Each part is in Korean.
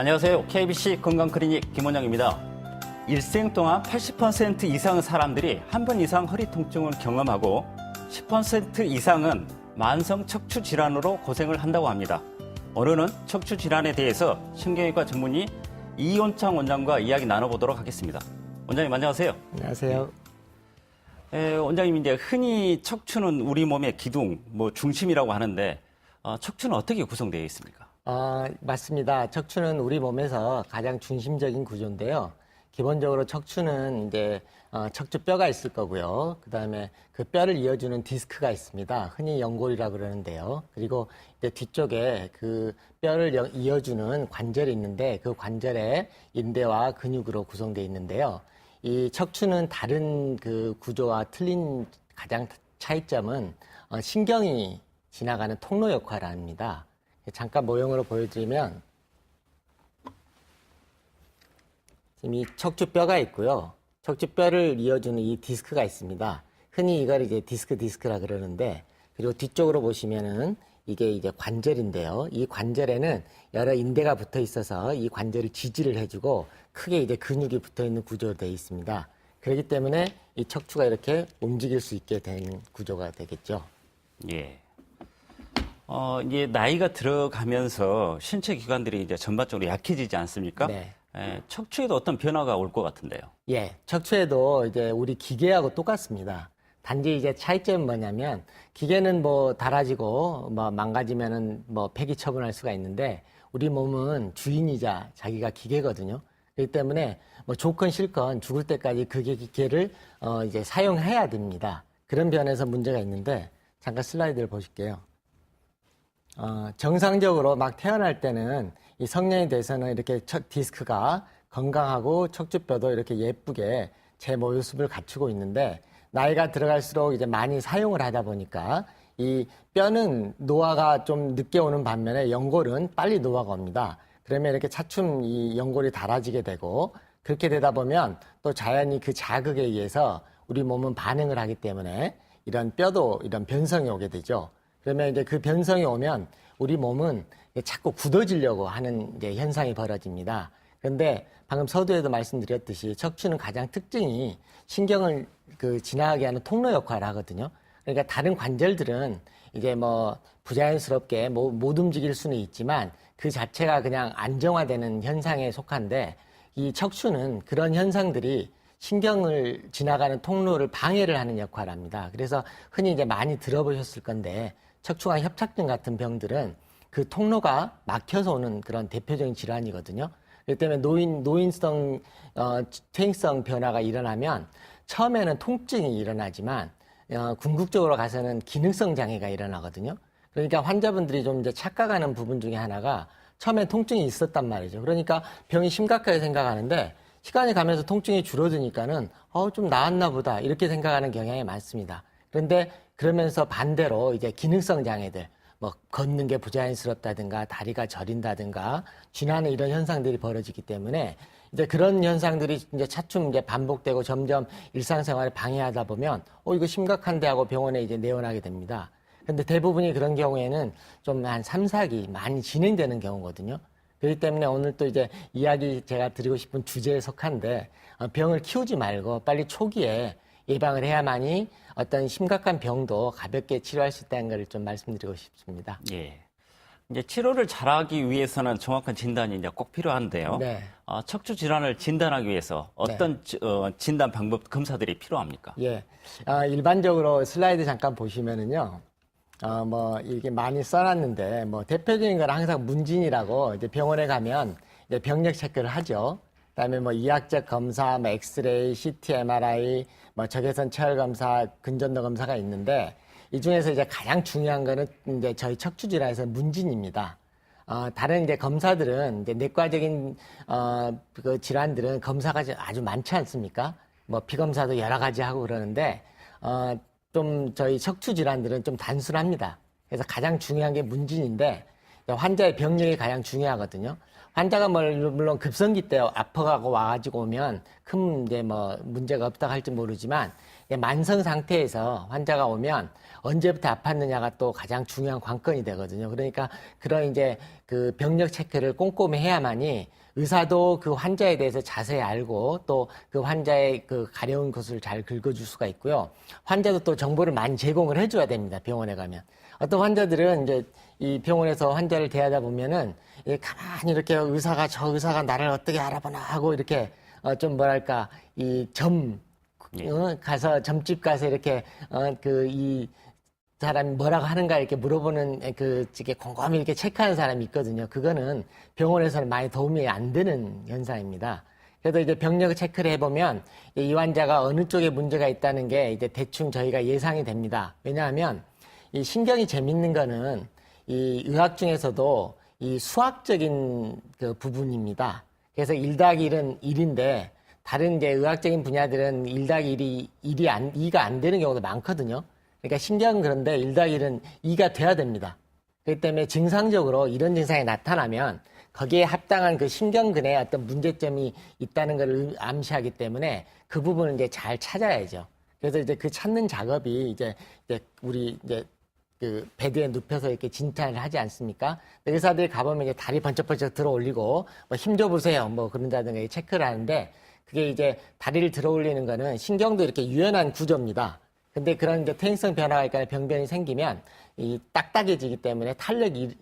안녕하세요. KBC 건강클리닉 김원영입니다. 일생 동안 80% 이상의 사람들이 한 번 이상 허리 통증을 경험하고 10% 이상은 만성 척추 질환으로 고생을 한다고 합니다. 오늘은 척추 질환에 대해서 신경외과 전문의 이원창 원장과 이야기 나눠보도록 하겠습니다. 원장님 안녕하세요. 안녕하세요. 원장님 이제 흔히 척추는 우리 몸의 기둥, 중심이라고 하는데 척추는 어떻게 구성되어 있습니까? 맞습니다. 척추는 우리 몸에서 가장 중심적인 구조인데요. 기본적으로 척추는 이제 척추뼈가 있을 거고요. 그다음에 그 뼈를 이어주는 디스크가 있습니다. 흔히 연골이라고 그러는데요. 그리고 이제 뒤쪽에 그 뼈를 이어주는 관절이 있는데 그 관절에 인대와 근육으로 구성되어 있는데요. 이 척추는 다른 그 구조와 틀린 가장 차이점은 신경이 지나가는 통로 역할을 합니다. 잠깐 모형으로 보여드리면 지금 이 척추뼈가 있고요. 척추뼈를 이어주는 이 디스크가 있습니다. 흔히 이걸 이제 디스크라 그러는데, 그리고 뒤쪽으로 보시면은 이게 이제 관절인데요. 이 관절에는 여러 인대가 붙어 있어서 이 관절을 지지를 해주고 크게 이제 근육이 붙어 있는 구조로 되어 있습니다. 그렇기 때문에 이 척추가 이렇게 움직일 수 있게 된 구조가 되겠죠. 예. 이게 나이가 들어가면서 신체 기관들이 이제 전반적으로 약해지지 않습니까? 네. 척추에도 어떤 변화가 올 것 같은데요. 예, 척추에도 이제 우리 기계하고 똑같습니다. 단지 이제 차이점은 뭐냐면 기계는 뭐 닳아지고 뭐 망가지면은 뭐 폐기 처분할 수가 있는데 우리 몸은 주인이자 자기가 기계거든요. 그렇기 때문에 뭐 좋건 싫건 죽을 때까지 그 기계를 이제 사용해야 됩니다. 그런 면에서 문제가 있는데 잠깐 슬라이드를 보실게요. 정상적으로 막 태어날 때는 이 성년이 돼서는 이렇게 디스크가 건강하고 척추뼈도 이렇게 예쁘게 제 모습을 갖추고 있는데 나이가 들어갈수록 이제 많이 사용을 하다 보니까 이 뼈는 노화가 좀 늦게 오는 반면에 연골은 빨리 노화가 옵니다. 그러면 이렇게 차츰 이 연골이 닳아지게 되고 그렇게 되다 보면 또 자연히 그 자극에 의해서 우리 몸은 반응을 하기 때문에 이런 뼈도 이런 변성이 오게 되죠. 그러면 이제 그 변성이 오면 우리 몸은 자꾸 굳어지려고 하는 이제 현상이 벌어집니다. 그런데 방금 서두에도 말씀드렸듯이 척추는 가장 특징이 신경을 지나가게 하는 통로 역할을 하거든요. 그러니까 다른 관절들은 이제 뭐 부자연스럽게 못 움직일 수는 있지만 그 자체가 그냥 안정화되는 현상에 속한데 이 척추는 그런 현상들이 신경을 지나가는 통로를 방해를 하는 역할을 합니다. 그래서 흔히 이제 많이 들어보셨을 건데 척추관 협착증 같은 병들은 그 통로가 막혀서 오는 그런 대표적인 질환이거든요. 그렇기 때문에 노인성, 퇴행성 변화가 일어나면 처음에는 통증이 일어나지만 궁극적으로 가서는 기능성 장애가 일어나거든요. 그러니까 환자분들이 좀 이제 착각하는 부분 중에 하나가 처음에 통증이 있었단 말이죠. 그러니까 병이 심각하게 생각하는데 시간이 가면서 통증이 줄어드니까는 좀 나았나 보다 이렇게 생각하는 경향이 많습니다. 그런데 그러면서 반대로 이제 기능성 장애들, 뭐 걷는 게 부자연스럽다든가 다리가 저린다든가 쥐나는 이런 현상들이 벌어지기 때문에 이제 그런 현상들이 이제 차츰 이제 반복되고 점점 일상생활을 방해하다 보면 이거 심각한데 하고 병원에 이제 내원하게 됩니다. 근데 대부분이 그런 경우에는 좀 한 3, 4기 많이 진행되는 경우거든요. 그렇기 때문에 오늘 또 이제 이야기 제가 드리고 싶은 주제에 속한데 병을 키우지 말고 빨리 초기에 예방을 해야만이 어떤 심각한 병도 가볍게 치료할 수 있다는 걸 좀 말씀드리고 싶습니다. 예. 이제 치료를 잘하기 위해서는 정확한 진단이 이제 꼭 필요한데요. 네. 척추 질환을 진단하기 위해서 어떤 진단 방법, 검사들이 필요합니까? 예. 일반적으로 슬라이드 잠깐 보시면은요. 뭐 이게 많이 써놨는데 뭐 대표적인 건 항상 문진이라고 이제 병원에 가면 이제 병력 체크를 하죠. 그다음에 뭐 이학적 검사, 뭐 엑스레이, CT, MRI, 뭐 적외선 체열 검사, 근전도 검사가 있는데 이 중에서 이제 가장 중요한 거는 이제 저희 척추 질환에서 문진입니다. 다른 이제 검사들은 이제 내과적인 그 질환들은 검사가 아주 많지 않습니까? 뭐 피검사도 여러 가지 하고 그러는데 좀 저희 척추 질환들은 좀 단순합니다. 그래서 가장 중요한 게 문진인데 환자의 병력이 가장 중요하거든요. 환자가 물론 급성기 때 아파가고 와가지고 오면 큰 이제 뭐 문제가 없다 할지 모르지만 만성 상태에서 환자가 오면 언제부터 아팠느냐가 또 가장 중요한 관건이 되거든요. 그러니까 그런 이제 그 병력 체크를 꼼꼼히 해야만이 의사도 그 환자에 대해서 자세히 알고 또 그 환자의 그 가려운 것을 잘 긁어줄 수가 있고요. 환자도 또 정보를 많이 제공을 해줘야 됩니다. 병원에 가면. 어떤 환자들은 이제 이 병원에서 환자를 대하다 보면은 가만히 이렇게 저 의사가 나를 어떻게 알아보나 하고 이렇게 좀 뭐랄까 가서 점집 가서 이렇게 이 사람이 뭐라고 하는가 이렇게 물어보는 이게 곰곰이 이렇게 체크하는 사람이 있거든요. 그거는 병원에서는 많이 도움이 안 되는 현상입니다. 그래도 이제 병력 체크를 해보면 이 환자가 어느 쪽에 문제가 있다는 게 이제 대충 저희가 예상이 됩니다. 왜냐하면 이 신경이 재밌는 거는 이 의학 중에서도 이 수학적인 그 부분입니다. 그래서 1 더하기 1은 1인데 다른 이제 의학적인 분야들은 1 더하기 1이 2가 안 되는 경우도 많거든요. 그러니까 신경은 그런데 1 더하기 1은 2가 돼야 됩니다. 그렇기 때문에 증상적으로 이런 증상이 나타나면 거기에 합당한 그 신경근에 어떤 문제점이 있다는 걸 암시하기 때문에 그 부분을 이제 잘 찾아야죠. 그래서 이제 그 찾는 작업이 이제 우리 이제 그 베드에 눕혀서 이렇게 진찰을 하지 않습니까? 의사들이 가보면 이제 다리 번쩍번쩍 들어 올리고 뭐 힘 줘보세요. 뭐 그런다든가 체크를 하는데 그게 이제 다리를 들어 올리는 거는 신경도 이렇게 유연한 구조입니다. 근데 그런 이제 퇴행성 변화가 있거나 병변이 생기면 이 딱딱해지기 때문에 탄력이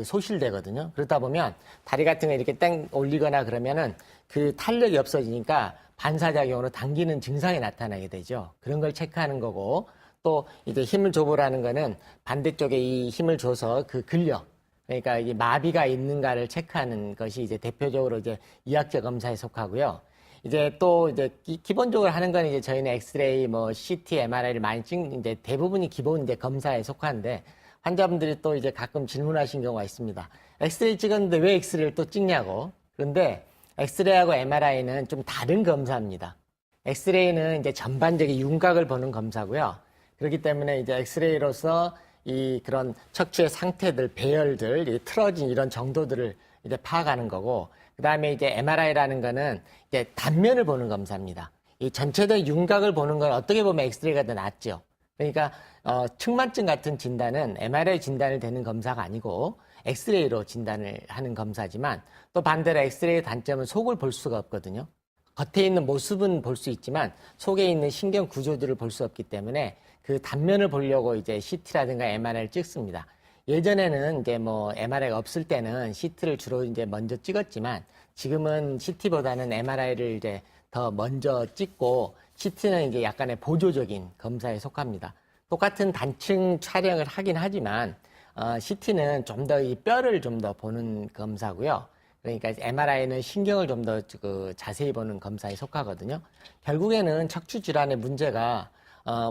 소실되거든요. 그러다 보면 다리 같은 거 이렇게 땡 올리거나 그러면은 그 탄력이 없어지니까 반사작용으로 당기는 증상이 나타나게 되죠. 그런 걸 체크하는 거고 또 이제 힘을 줘보라는 거는 반대쪽에 이 힘을 줘서 그 근력 그러니까 이게 마비가 있는가를 체크하는 것이 이제 대표적으로 이제 이학적 검사에 속하고요. 이제 또 이제 기본적으로 하는 건 이제 저희는 엑스레이, 뭐 CT, MRI를 많이 찍는 이제 대부분이 기본 이제 검사에 속하는데 환자분들이 또 이제 가끔 질문하신 경우가 있습니다. 엑스레이 찍었는데 왜 엑스레이를 또 찍냐고. 그런데 엑스레이하고 MRI는 좀 다른 검사입니다. 엑스레이는 이제 전반적인 윤곽을 보는 검사고요. 그렇기 때문에 이제 엑스레이로서 이 그런 척추의 상태들, 배열들, 틀어진 이런 정도들을 이제 파악하는 거고, 그 다음에 이제 MRI라는 거는 이제 단면을 보는 검사입니다. 이 전체적인 윤곽을 보는 건 어떻게 보면 엑스레이가 더 낫죠. 그러니까 측만증 같은 진단은 MRI 진단을 되는 검사가 아니고 엑스레이로 진단을 하는 검사지만 또 반대로 엑스레이의 단점은 속을 볼 수가 없거든요. 겉에 있는 모습은 볼 수 있지만 속에 있는 신경 구조들을 볼 수 없기 때문에 그 단면을 보려고 이제 CT라든가 MRI를 찍습니다. 예전에는 이제 뭐 MRI가 없을 때는 CT를 주로 이제 먼저 찍었지만 지금은 CT보다는 MRI를 이제 더 먼저 찍고 CT는 이제 약간의 보조적인 검사에 속합니다. 똑같은 단층 촬영을 하긴 하지만 CT는 좀 더 이 뼈를 좀 더 보는 검사고요. 그러니까 MRI는 신경을 좀 더 자세히 보는 검사에 속하거든요. 결국에는 척추 질환의 문제가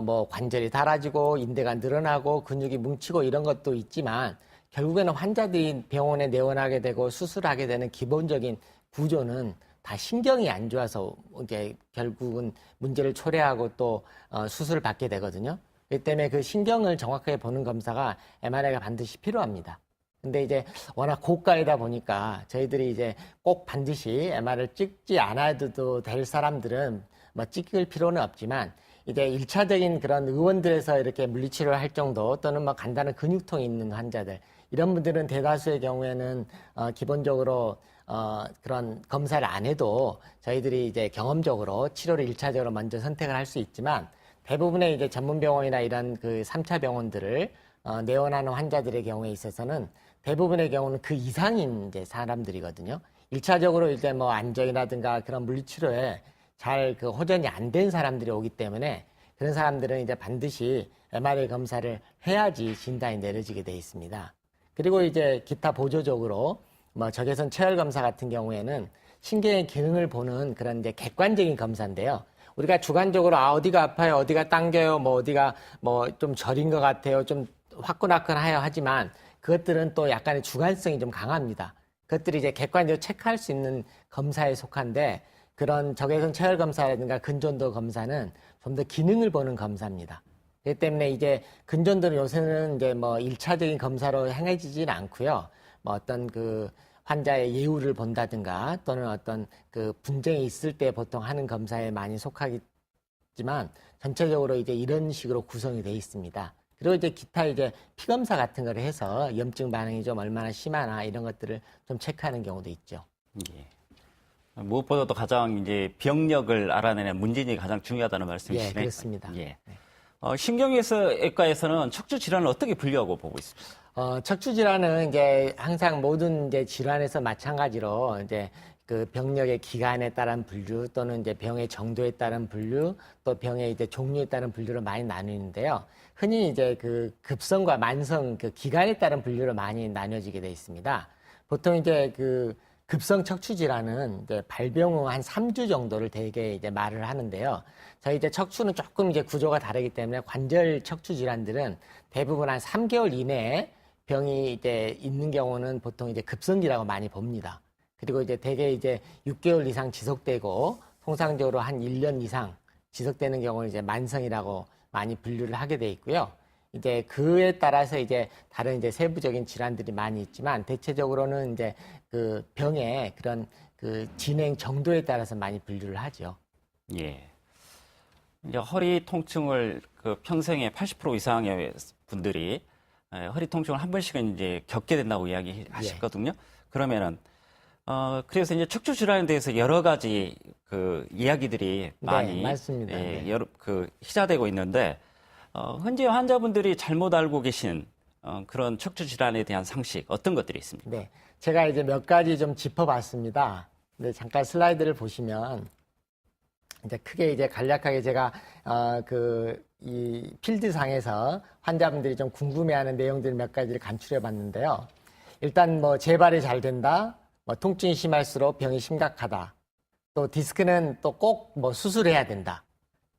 뭐 관절이 닳아지고 인대가 늘어나고 근육이 뭉치고 이런 것도 있지만 결국에는 환자들이 병원에 내원하게 되고 수술하게 되는 기본적인 구조는 다 신경이 안 좋아서 이제 결국은 문제를 초래하고 또 수술을 받게 되거든요. 그렇기 때문에 그 신경을 정확하게 보는 검사가 MRI가 반드시 필요합니다. 근데 이제 워낙 고가이다 보니까 저희들이 이제 꼭 반드시 MR을 찍지 않아도 될 사람들은 뭐 찍을 필요는 없지만 이제 1차적인 그런 의원들에서 이렇게 물리치료를 할 정도 또는 뭐 간단한 근육통이 있는 환자들 이런 분들은 대다수의 경우에는 기본적으로 그런 검사를 안 해도 저희들이 이제 경험적으로 치료를 1차적으로 먼저 선택을 할 수 있지만 대부분의 이제 전문병원이나 이런 그 3차 병원들을 내원하는 환자들의 경우에 있어서는 대부분의 경우는 그 이상인 이제 사람들이거든요. 1차적으로 이제 뭐 안정이라든가 그런 물리치료에 잘 그 호전이 안 된 사람들이 오기 때문에 그런 사람들은 이제 반드시 MRI 검사를 해야지 진단이 내려지게 돼 있습니다. 그리고 이제 기타 보조적으로 뭐 적외선 체열 검사 같은 경우에는 신경의 기능을 보는 그런 이제 객관적인 검사인데요. 우리가 주관적으로 어디가 아파요, 어디가 당겨요, 뭐 어디가 뭐 좀 저린 것 같아요, 좀 화끈화끈해요 하지만 그것들은 또 약간의 주관성이 좀 강합니다. 그것들이 이제 객관적으로 체크할 수 있는 검사에 속한데 그런 적외선 체열 검사라든가 근전도 검사는 좀 더 기능을 보는 검사입니다. 그렇기 때문에 이제 근전도는 요새는 이제 뭐 1차적인 검사로 행해지지는 않고요. 뭐 어떤 그 환자의 예후를 본다든가 또는 어떤 그 분쟁이 있을 때 보통 하는 검사에 많이 속하지만 전체적으로 이제 이런 식으로 구성이 돼 있습니다. 그리고 이제 기타 이제 피검사 같은 걸 해서 염증 반응이 좀 얼마나 심하나 이런 것들을 좀 체크하는 경우도 있죠. 예. 무엇보다도 가장 이제 병력을 알아내는 문진이 가장 중요하다는 말씀이시네요. 예, 그렇습니다. 예. 신경외과에서는 척추 질환을 어떻게 분류하고 보고 있습니까? 척추 질환은 이제 항상 모든 이제 질환에서 마찬가지로 이제 그 병력의 기간에 따른 분류 또는 이제 병의 정도에 따른 분류 또 병의 이제 종류에 따른 분류로 많이 나누는데요. 흔히 이제 그 급성과 만성 그 기간에 따른 분류로 많이 나뉘어지게 되어 있습니다. 보통 이제 그 급성 척추 질환은 이제 발병 후 한 3주 정도를 대개 이제 말을 하는데요. 저희 이제 척추는 조금 이제 구조가 다르기 때문에 관절 척추 질환들은 대부분 한 3개월 이내에 병이 이제 있는 경우는 보통 이제 급성기라고 많이 봅니다. 그리고 이제 대개 이제 6개월 이상 지속되고 통상적으로 한 1년 이상 지속되는 경우는 이제 만성이라고 많이 분류를 하게 돼 있고요. 이제 그에 따라서 이제 다른 이제 세부적인 질환들이 많이 있지만 대체적으로는 이제 그 병의 그런 그 진행 정도에 따라서 많이 분류를 하죠. 예. 이제 허리 통증을 그 평생에 80% 이상의 분들이 허리 통증을 한 번씩은 이제 겪게 된다고 이야기하시거든요. 그러면은 그래서 이제 척추 질환에 대해서 여러 가지 그 이야기들이 많이 맞습니다. 여러 그 희자되고 있는데 현재 환자분들이 잘못 알고 계신 그런 척추 질환에 대한 상식 어떤 것들이 있습니까? 네, 제가 이제 몇 가지 좀 짚어봤습니다. 근데 잠깐 슬라이드를 보시면 이제 크게 이제 간략하게 제가 이 필드상에서 환자분들이 좀 궁금해하는 내용들 몇 가지를 간추려봤는데요. 일단 뭐 재발이 잘 된다, 뭐 통증이 심할수록 병이 심각하다, 또 디스크는 또 꼭 뭐 수술해야 된다,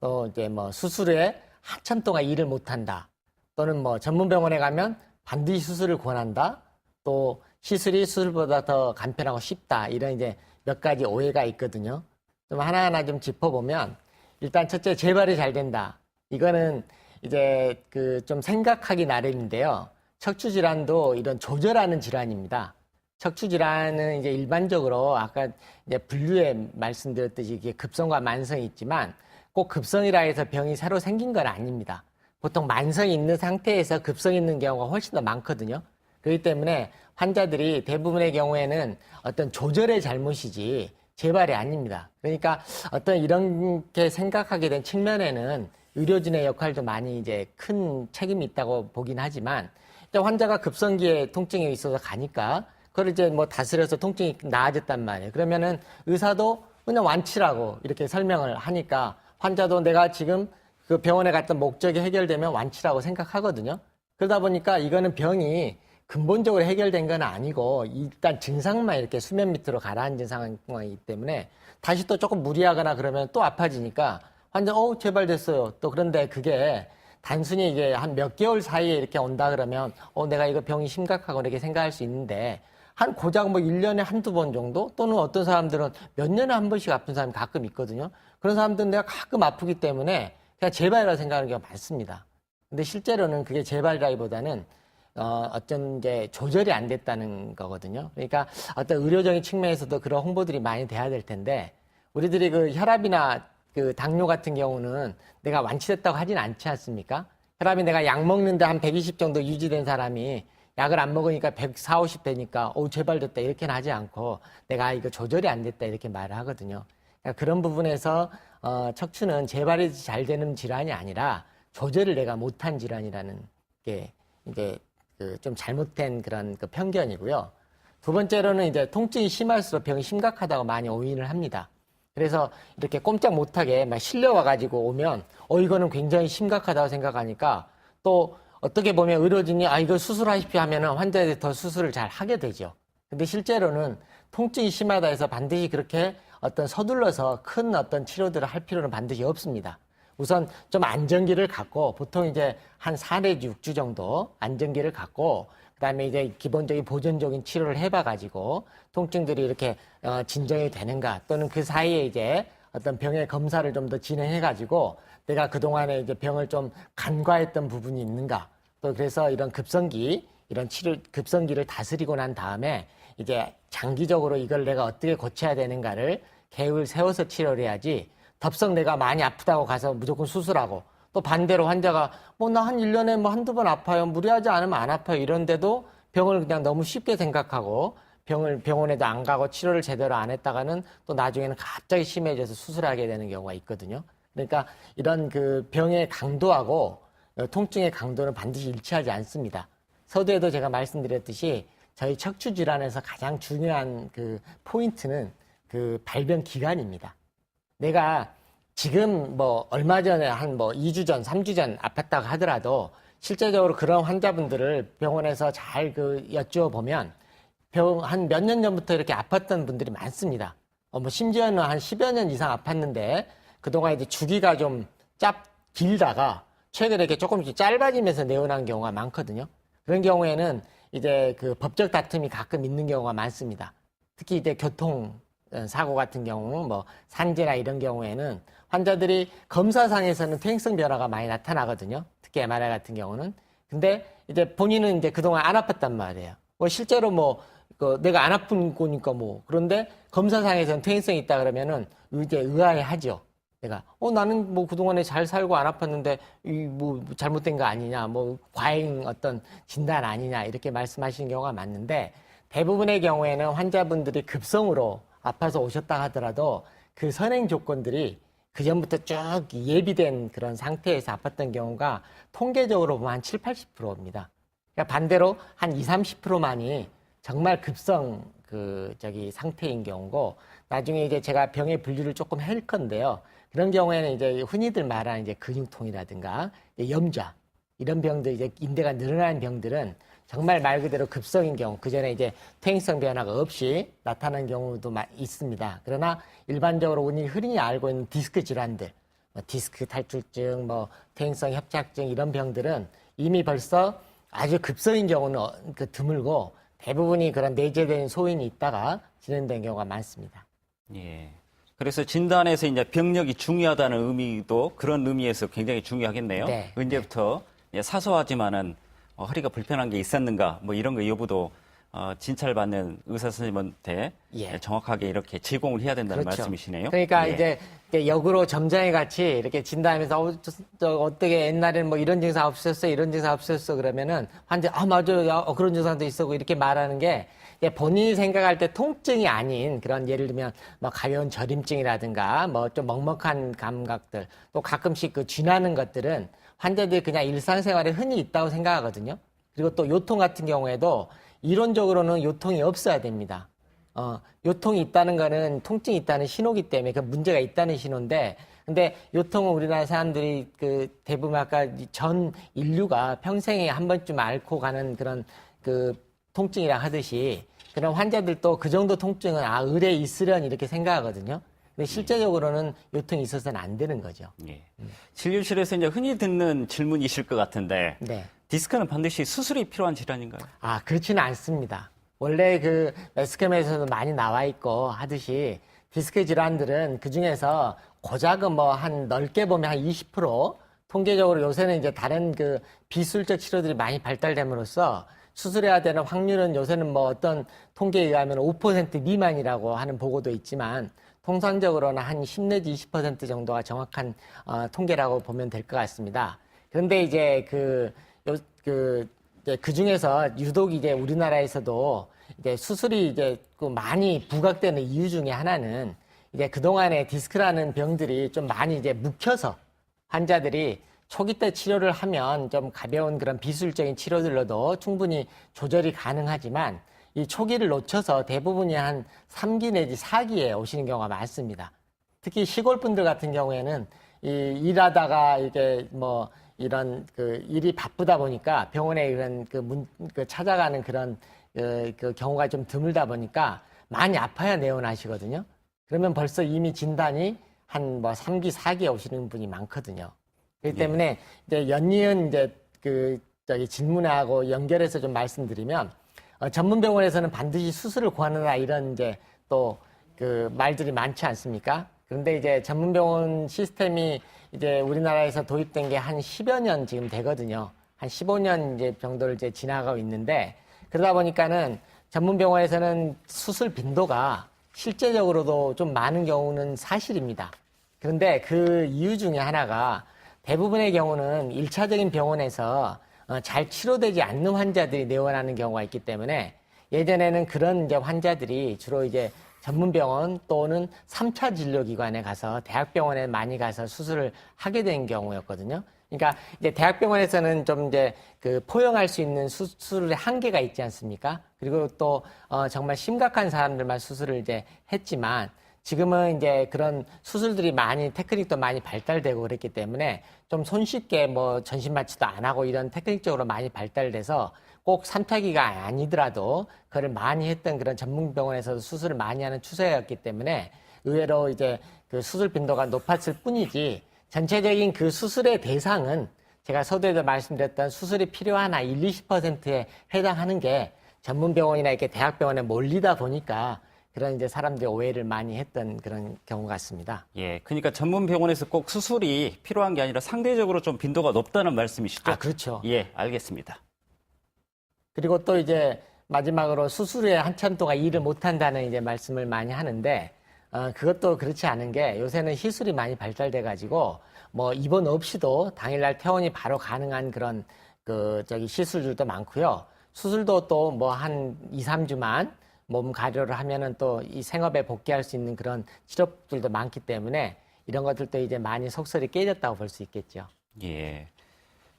또 이제 뭐 수술 후에 한참 동안 일을 못한다, 또는 뭐 전문병원에 가면 반드시 수술을 권한다, 또 시술이 수술보다 더 간편하고 쉽다, 이런 이제 몇 가지 오해가 있거든요. 좀 하나하나 좀 짚어보면, 일단 첫째 재발이 잘 된다. 이거는 이제 그 좀 생각하기 나름인데요. 척추 질환도 이런 조절하는 질환입니다. 척추 질환은 이제 일반적으로 아까 이제 분류에 말씀드렸듯이 이게 급성과 만성이 있지만 꼭 급성이라 해서 병이 새로 생긴 건 아닙니다. 보통 만성이 있는 상태에서 급성이 있는 경우가 훨씬 더 많거든요. 그렇기 때문에 환자들이 대부분의 경우에는 어떤 조절의 잘못이지 재발이 아닙니다. 그러니까 어떤 이렇게 생각하게 된 측면에는 의료진의 역할도 많이 이제 큰 책임이 있다고 보긴 하지만, 환자가 급성기에 통증이 있어서 가니까 그걸 이제 뭐 다스려서 통증이 나아졌단 말이에요. 그러면은 의사도 그냥 완치라고 이렇게 설명을 하니까 환자도 내가 지금 그 병원에 갔던 목적이 해결되면 완치라고 생각하거든요. 그러다 보니까 이거는 병이 근본적으로 해결된 건 아니고 일단 증상만 이렇게 수면 밑으로 가라앉은 상황이기 때문에 다시 또 조금 무리하거나 그러면 또 아파지니까 환자 재발됐어요. 또 그런데 그게 단순히 이게 한 몇 개월 사이에 이렇게 온다 그러면 내가 이거 병이 심각하고 이렇게 생각할 수 있는데, 한 고작 뭐 1년에 한두 번 정도, 또는 어떤 사람들은 몇 년에 한 번씩 아픈 사람이 가끔 있거든요. 그런 사람들은 내가 가끔 아프기 때문에 그냥 재발이라고 생각하는 경우가 많습니다. 근데 실제로는 그게 재발이라기보다는 어떤 이제 조절이 안 됐다는 거거든요. 그러니까 어떤 의료적인 측면에서도 그런 홍보들이 많이 돼야 될 텐데, 우리들이 그 혈압이나 그 당뇨 같은 경우는 내가 완치됐다고 하진 않지 않습니까? 혈압이 내가 약 먹는데 한 120 정도 유지된 사람이 약을 안 먹으니까 140, 50 되니까 재발됐다 이렇게는 하지 않고 내가 이거 조절이 안 됐다 이렇게 말을 하거든요. 그러니까 그런 부분에서 척추는 재발이 잘 되는 질환이 아니라 조절을 내가 못한 질환이라는 게 이제 그 좀 잘못된 그런 그 편견이고요. 두 번째로는 이제 통증이 심할수록 병이 심각하다고 많이 오인을 합니다. 그래서 이렇게 꼼짝 못하게 막 실려와가지고 오면 이거는 굉장히 심각하다고 생각하니까 또 어떻게 보면 의료진이 이거 수술하십시오 하면은 환자들이 더 수술을 잘 하게 되죠. 근데 실제로는 통증이 심하다 해서 반드시 그렇게 어떤 서둘러서 큰 어떤 치료들을 할 필요는 반드시 없습니다. 우선 좀 안정기를 갖고, 보통 이제 한 4 내지 6주 정도 안정기를 갖고, 그 다음에 이제 기본적인 보존적인 치료를 해봐가지고 통증들이 이렇게 진정이 되는가, 또는 그 사이에 이제 어떤 병의 검사를 좀 더 진행해가지고 내가 그동안에 이제 병을 좀 간과했던 부분이 있는가, 또 그래서 이런 급성기를 다스리고 난 다음에 이제 장기적으로 이걸 내가 어떻게 고쳐야 되는가를 계획을 세워서 치료를 해야지, 덥석 내가 많이 아프다고 가서 무조건 수술하고 또 반대로 환자가 뭐 나 한 1년에 뭐 한두 번 아파요. 무리하지 않으면 안 아파요. 이런데도 병을 그냥 너무 쉽게 생각하고 병원에도 안 가고 치료를 제대로 안 했다가는 또 나중에는 갑자기 심해져서 수술하게 되는 경우가 있거든요. 그러니까 이런 그 병의 강도하고 통증의 강도는 반드시 일치하지 않습니다. 서두에도 제가 말씀드렸듯이 저희 척추 질환에서 가장 중요한 그 포인트는 그 발병 기간입니다. 내가 지금 뭐 얼마 전에 한 뭐 2주 전, 3주 전 아팠다고 하더라도 실제적으로 그런 환자분들을 병원에서 잘 그 여쭈어 보면 한 몇 년 전부터 이렇게 아팠던 분들이 많습니다. 뭐 심지어는 한 10여 년 이상 아팠는데 그동안 이제 주기가 좀 길다가 최근에 이렇게 조금씩 짧아지면서 내원한 경우가 많거든요. 그런 경우에는 이제 그 법적 다툼이 가끔 있는 경우가 많습니다. 특히 이제 교통 사고 같은 경우, 뭐 산재나 이런 경우에는 환자들이 검사상에서는 퇴행성 변화가 많이 나타나거든요. 특히 MRI 같은 경우는. 근데 이제 본인은 이제 그동안 안 아팠단 말이에요. 뭐 실제로 뭐 내가 안 아픈 거니까 뭐 그런데 검사상에서는 퇴행성이 있다 그러면은 이제 의아해하죠. 내가 나는 뭐 그동안에 잘 살고 안 아팠는데 이 뭐 잘못된 거 아니냐, 뭐 과잉 어떤 진단 아니냐 이렇게 말씀하시는 경우가 많은데 대부분의 경우에는 환자분들이 급성으로 아파서 오셨다 하더라도 그 선행 조건들이 그 전부터 쭉 예비된 그런 상태에서 아팠던 경우가 통계적으로 보면 한 7, 80%입니다. 그러니까 반대로 한 20, 30%만이 정말 급성 상태인 경우고 나중에 이제 제가 병의 분류를 조금 할 건데요. 그런 경우에는 이제 흔히들 말하는 이제 근육통이라든가 염좌 이런 병들 이제 인대가 늘어나는 병들은 정말 말 그대로 급성인 경우 그 전에 이제 퇴행성 변화가 없이 나타나는 경우도 있습니다. 그러나 일반적으로 우리 흔히 알고 있는 디스크 질환들, 디스크 탈출증, 뭐 퇴행성 협착증 이런 병들은 이미 벌써 아주 급성인 경우는 드물고 대부분이 그런 내재된 소인이 있다가 진행된 경우가 많습니다. 예. 그래서 진단에서 이제 병력이 중요하다는 의미도 그런 의미에서 굉장히 중요하겠네요. 네. 언제부터 사소하지만은 허리가 불편한 게 있었는가 뭐 이런 거 여부도 진찰받는 의사 선생님한테 예. 정확하게 이렇게 제공을 해야 된다는 그렇죠. 말씀이시네요. 그러니까 예. 이제 역으로 점장이 같이 이렇게 진단하면서 어떻게 옛날에는 뭐 이런 증상 없었어 이런 증상 없었어 그러면은 환자 맞아요 그런 증상도 있었고 이렇게 말하는 게 본인이 생각할 때 통증이 아닌 그런 예를 들면 뭐 가벼운 저림증이라든가 뭐 좀 먹먹한 감각들 또 가끔씩 그 쥐나는 것들은 환자들이 그냥 일상생활에 흔히 있다고 생각하거든요. 그리고 또 요통 같은 경우에도 이론적으로는 요통이 없어야 됩니다. 요통이 있다는 거는 통증이 있다는 신호기 때문에 그 문제가 있다는 신호인데, 근데 요통은 우리나라 사람들이 그 대부분 아까 전 인류가 평생에 한 번쯤 앓고 가는 그런 그 통증이라 하듯이 그런 환자들도 그 정도 통증은 의뢰 있으려니 이렇게 생각하거든요. 근데 실제적으로는 요통이 있어서는 안 되는 거죠. 예. 진료실에서 이제 흔히 듣는 질문이실 것 같은데, 네. 디스크는 반드시 수술이 필요한 질환인가요? 그렇지는 않습니다. 원래 그 매스컴에서도 많이 나와 있고 하듯이 디스크 질환들은 그 중에서 고작은 뭐 한 넓게 보면 한 20% 통계적으로 요새는 이제 다른 그 비술적 치료들이 많이 발달됨으로써 수술해야 되는 확률은 요새는 뭐 어떤 통계에 의하면 5% 미만이라고 하는 보고도 있지만 통상적으로는 한 10 내지 20% 정도가 정확한 통계라고 보면 될 것 같습니다. 그런데 이제 그 중에서 유독 이제 우리나라에서도 이제 수술이 이제 많이 부각되는 이유 중에 하나는 이제 그동안에 디스크라는 병들이 좀 많이 이제 묵혀서 환자들이 초기 때 치료를 하면 좀 가벼운 그런 비술적인 치료들로도 충분히 조절이 가능하지만 이 초기를 놓쳐서 대부분이 한 3기 내지 4기에 오시는 경우가 많습니다. 특히 시골 분들 같은 경우에는 일하다가 이게 뭐 이런 그 일이 바쁘다 보니까 병원에 이런 찾아가는 그런 그 경우가 좀 드물다 보니까 많이 아파야 내원하시거든요. 그러면 벌써 이미 진단이 한 뭐 3기, 4기에 오시는 분이 많거든요. 그렇기 때문에 이제 연이은 이제 질문하고 연결해서 좀 말씀드리면 전문 병원에서는 반드시 수술을 권하라 이런 이제 또 그 말들이 많지 않습니까? 그런데 이제 전문 병원 시스템이 이제 우리나라에서 도입된 게 한 10여 년 지금 되거든요. 한 15년 이제 정도를 이제 지나가고 있는데 그러다 보니까는 전문 병원에서는 수술 빈도가 실제적으로도 좀 많은 경우는 사실입니다. 그런데 그 이유 중에 하나가 대부분의 경우는 1차적인 병원에서 잘 치료되지 않는 환자들이 내원하는 경우가 있기 때문에 예전에는 그런 이제 환자들이 주로 이제 전문병원 또는 3차 진료기관에 가서 대학병원에 많이 가서 수술을 하게 된 경우였거든요. 그러니까 이제 대학병원에서는 좀 이제 그 포용할 수 있는 수술의 한계가 있지 않습니까? 그리고 또 정말 심각한 사람들만 수술을 이제 했지만 지금은 이제 그런 수술들이 많이 테크닉도 많이 발달되고 그랬기 때문에 좀 손쉽게 뭐 전신 마취도 안 하고 이런 테크닉적으로 많이 발달돼서 꼭 3차기가 아니더라도 그걸 많이 했던 그런 전문병원에서도 수술을 많이 하는 추세였기 때문에 의외로 이제 그 수술 빈도가 높았을 뿐이지 전체적인 그 수술의 대상은 제가 서두에도 말씀드렸던 수술이 필요한 1, 20%에 해당하는 게 전문병원이나 이렇게 대학병원에 몰리다 보니까 그런 이제 사람들이 오해를 많이 했던 그런 경우 같습니다. 예, 그러니까 전문 병원에서 꼭 수술이 필요한 게 아니라 상대적으로 좀 빈도가 높다는 말씀이시죠? 아, 그렇죠. 예, 알겠습니다. 그리고 또 이제 마지막으로 수술에 한참 동안 일을 못 한다는 이제 말씀을 많이 하는데 그것도 그렇지 않은 게 요새는 시술이 많이 발달돼 가지고 뭐 입원 없이도 당일날 퇴원이 바로 가능한 그런 시술들도 많고요. 수술도 또 뭐 한 2, 3주만 몸 가려를 하면은 또 이 생업에 복귀할 수 있는 그런 치료들도 많기 때문에 이런 것들도 이제 많이 속설이 깨졌다고 볼 수 있겠죠. 예.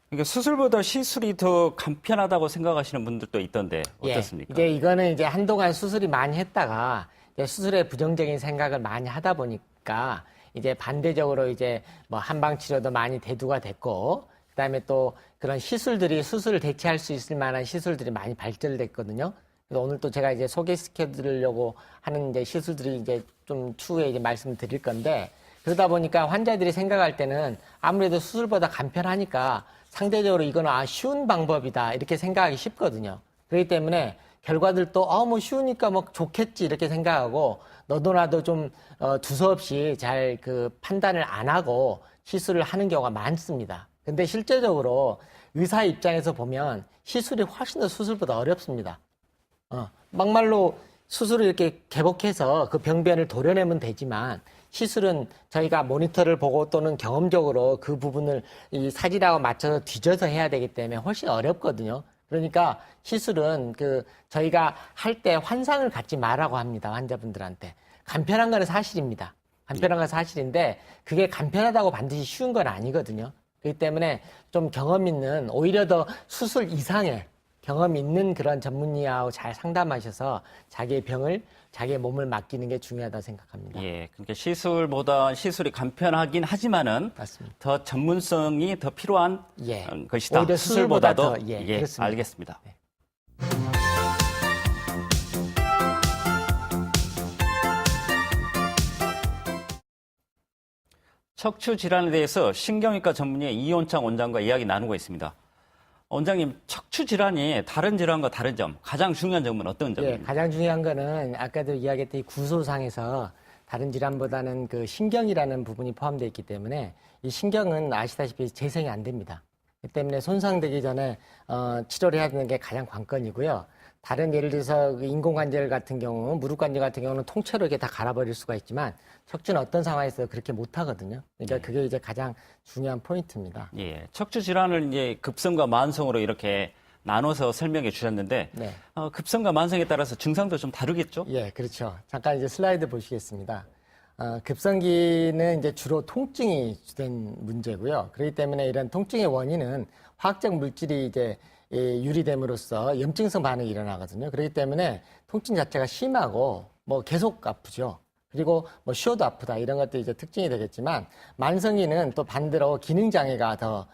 그러니까 수술보다 시술이 더 간편하다고 생각하시는 분들도 있던데 어떻습니까? 예, 이거는 이제 한동안 수술이 많이 했다가 이제 수술에 부정적인 생각을 많이 하다 보니까 이제 반대적으로 이제 뭐 한방 치료도 많이 대두가 됐고 그다음에 또 그런 시술들이 수술을 대체할 수 있을 만한 시술들이 많이 발전됐거든요. 그래서 오늘 또 제가 이제 소개시켜드리려고 하는 이제 시술들이 이제 좀 추후에 이제 말씀드릴 건데 그러다 보니까 환자들이 생각할 때는 아무래도 수술보다 간편하니까 상대적으로 이거는 쉬운 방법이다 이렇게 생각하기 쉽거든요. 그렇기 때문에 결과들도 뭐 쉬우니까 뭐 좋겠지 이렇게 생각하고 너도 나도 좀 두서없이 잘 그 판단을 안 하고 시술을 하는 경우가 많습니다. 근데 실제적으로 의사 입장에서 보면 시술이 훨씬 더 수술보다 어렵습니다. 막말로 수술을 이렇게 개복해서 그 병변을 도려내면 되지만 시술은 저희가 모니터를 보고 또는 경험적으로 그 부분을 이 사진하고 맞춰서 뒤져서 해야 되기 때문에 훨씬 어렵거든요. 그러니까 시술은 저희가 할 때 환상을 갖지 말라고 합니다. 환자분들한테. 간편한 건 사실입니다. 간편한 건 사실인데 그게 간편하다고 반드시 쉬운 건 아니거든요. 그렇기 때문에 좀 경험 있는 오히려 더 수술 이상의 경험 있는 그런 전문의하고 잘 상담하셔서 자기의 병을 자기의 몸을 맡기는 게 중요하다고 생각합니다. 예, 그러니까 시술보다 시술이 간편하긴 하지만은 맞습니다. 더 전문성이 더 필요한 예. 것이다. 오히려 수술보다도 수술보다도 예, 그렇습니다. 알겠습니다. 네. 척추 질환에 대해서 신경외과 전문의 이원창 원장과 이야기 나누고 있습니다. 원장님, 척추 질환이 다른 질환과 다른 점, 가장 중요한 점은 어떤 예, 점입니까? 가장 중요한 거는 아까도 이야기했던 이 구조상에서 다른 질환보다는 그 신경이라는 부분이 포함되어 있기 때문에 이 신경은 아시다시피 재생이 안 됩니다. 그 때문에 손상되기 전에 치료를 해야 되는 게 가장 관건이고요. 다른 예를 들어서 인공관절 같은 경우, 무릎관절 같은 경우는 통째로 이렇게 다 갈아버릴 수가 있지만 척추는 어떤 상황에서 그렇게 못하거든요. 그러니까 그게 이제 가장 중요한 포인트입니다. 예, 척추 질환을 이제 급성과 만성으로 이렇게 나눠서 설명해 주셨는데 네. 급성과 만성에 따라서 증상도 좀 다르겠죠? 예, 그렇죠. 잠깐 이제 슬라이드 보시겠습니다. 급성기는 이제 주로 통증이 주된 문제고요. 그렇기 때문에 이런 통증의 원인은 화학적 물질이 이제 유리됨으로써 염증성 반응이 일어나거든요. 그렇기 때문에 통증 자체가 심하고 뭐 계속 아프죠. 그리고 뭐 쉬어도 아프다 이런 것들이 이제 특징이 되겠지만 만성기는 또 반대로 기능 장애가 더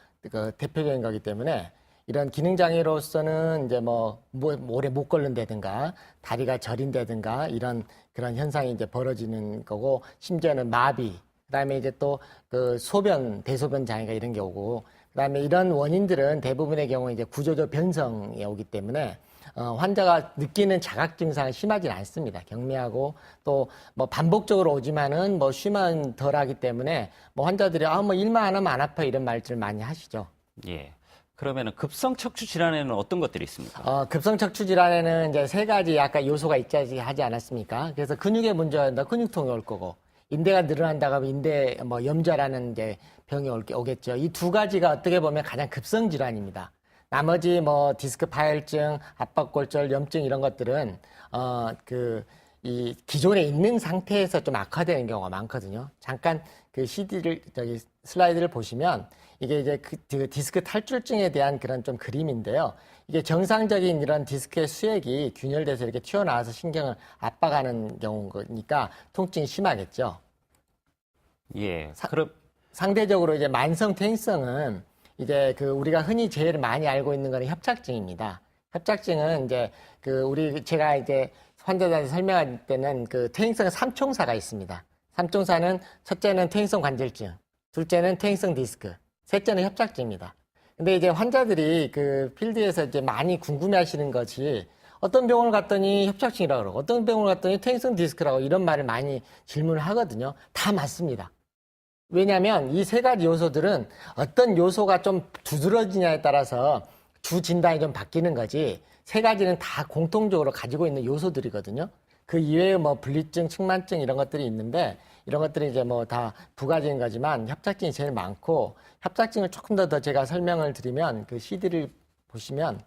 대표적인 거기 때문에 이런 기능 장애로서는 이제 뭐 오래 못 걷는다든가 다리가 저린다든가 이런 그런 현상이 이제 벌어지는 거고 심지어는 마비 그다음에 이제 또 그 대소변 장애가 이런 게 오고 그다음에 이런 원인들은 대부분의 경우 이제 구조적 변성이 오기 때문에 환자가 느끼는 자각 증상은 심하진 않습니다. 경미하고 또 뭐 반복적으로 오지만은 뭐 쉬면 덜하기 때문에 뭐 환자들이 뭐 일만 안 하면 안 아파 이런 말들을 많이 하시죠. 예. 그러면은 급성 척추 질환에는 어떤 것들이 있습니까? 급성 척추 질환에는 이제 세 가지 약간 요소가 있지 하지 않았습니까? 그래서 근육에 문제가 된다, 근육통이 올 거고 인대가 늘어난다고 하면 인대 뭐 염좌라는 이제 병이 오겠죠. 이 두 가지가 어떻게 보면 가장 급성 질환입니다. 나머지 뭐 디스크 파열증, 압박골절, 염증 이런 것들은 이 기존에 있는 상태에서 좀 악화되는 경우가 많거든요. 잠깐 그 슬라이드를 보시면 이게 이제 그 디스크 탈출증에 대한 그런 좀 그림인데요. 이게 정상적인 이런 디스크의 수액이 균열돼서 이렇게 튀어나와서 신경을 압박하는 경우니까 통증이 심하겠죠. 예. 그럼 상대적으로 이제 만성 퇴행성은 이제 그 우리가 흔히 제일 많이 알고 있는 거는 협착증입니다. 협착증은 이제 제가 이제 환자들한테 설명할 때는 그 퇴행성 3총사가 있습니다. 3총사는 첫째는 퇴행성 관절증, 둘째는 퇴행성 디스크, 셋째는 협착증입니다. 근데 이제 환자들이 그 필드에서 이제 많이 궁금해 하시는 것이 어떤 병원을 갔더니 협착증이라고 그러고 어떤 병원을 갔더니 퇴행성 디스크라고 이런 말을 많이 질문을 하거든요. 다 맞습니다. 왜냐하면 이 세 가지 요소들은 어떤 요소가 좀 두드러지냐에 따라서 주 진단이 좀 바뀌는 거지 세 가지는 다 공통적으로 가지고 있는 요소들이거든요. 그 이외에 뭐 분리증, 측만증 이런 것들이 있는데 이런 것들이 이제 뭐 다 부가적인 거지만 협착증이 제일 많고 협착증을 조금 더 제가 설명을 드리면 그 CD를 보시면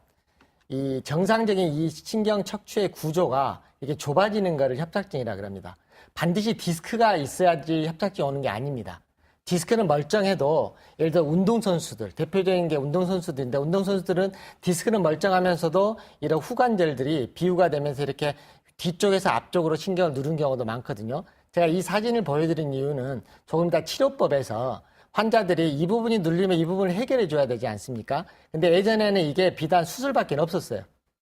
이 정상적인 이 신경 척추의 구조가 이게 좁아지는 거를 협착증이라 그럽니다. 반드시 디스크가 있어야지 협착증이 오는 게 아닙니다. 디스크는 멀쩡해도 예를 들어 운동선수들, 대표적인 게 운동선수들인데 운동선수들은 디스크는 멀쩡하면서도 이런 후관절들이 비후가 되면서 이렇게 뒤쪽에서 앞쪽으로 신경을 누른 경우도 많거든요. 제가 이 사진을 보여드린 이유는 조금 더 치료법에서 환자들이 이 부분이 눌리면 이 부분을 해결해 줘야 되지 않습니까? 근데 예전에는 이게 비단 수술밖에 없었어요.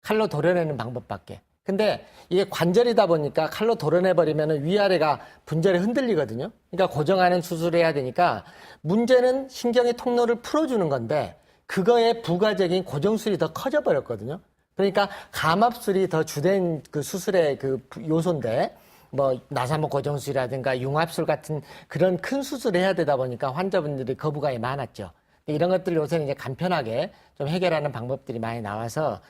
칼로 도려내는 방법밖에. 근데 이게 관절이다 보니까 칼로 도려내버리면 위아래가 분절에 흔들리거든요. 그러니까 고정하는 수술을 해야 되니까 문제는 신경의 통로를 풀어주는 건데 그거에 부가적인 고정술이 더 커져버렸거든요. 그러니까 감압술이 더 주된 그 수술의 그 요소인데 뭐 나사모 고정술이라든가 융합술 같은 그런 큰 수술을 해야 되다 보니까 환자분들이 거부감이 많았죠. 이런 것들을 요새는 이제 간편하게 좀 해결하는 방법들이 많이 나와서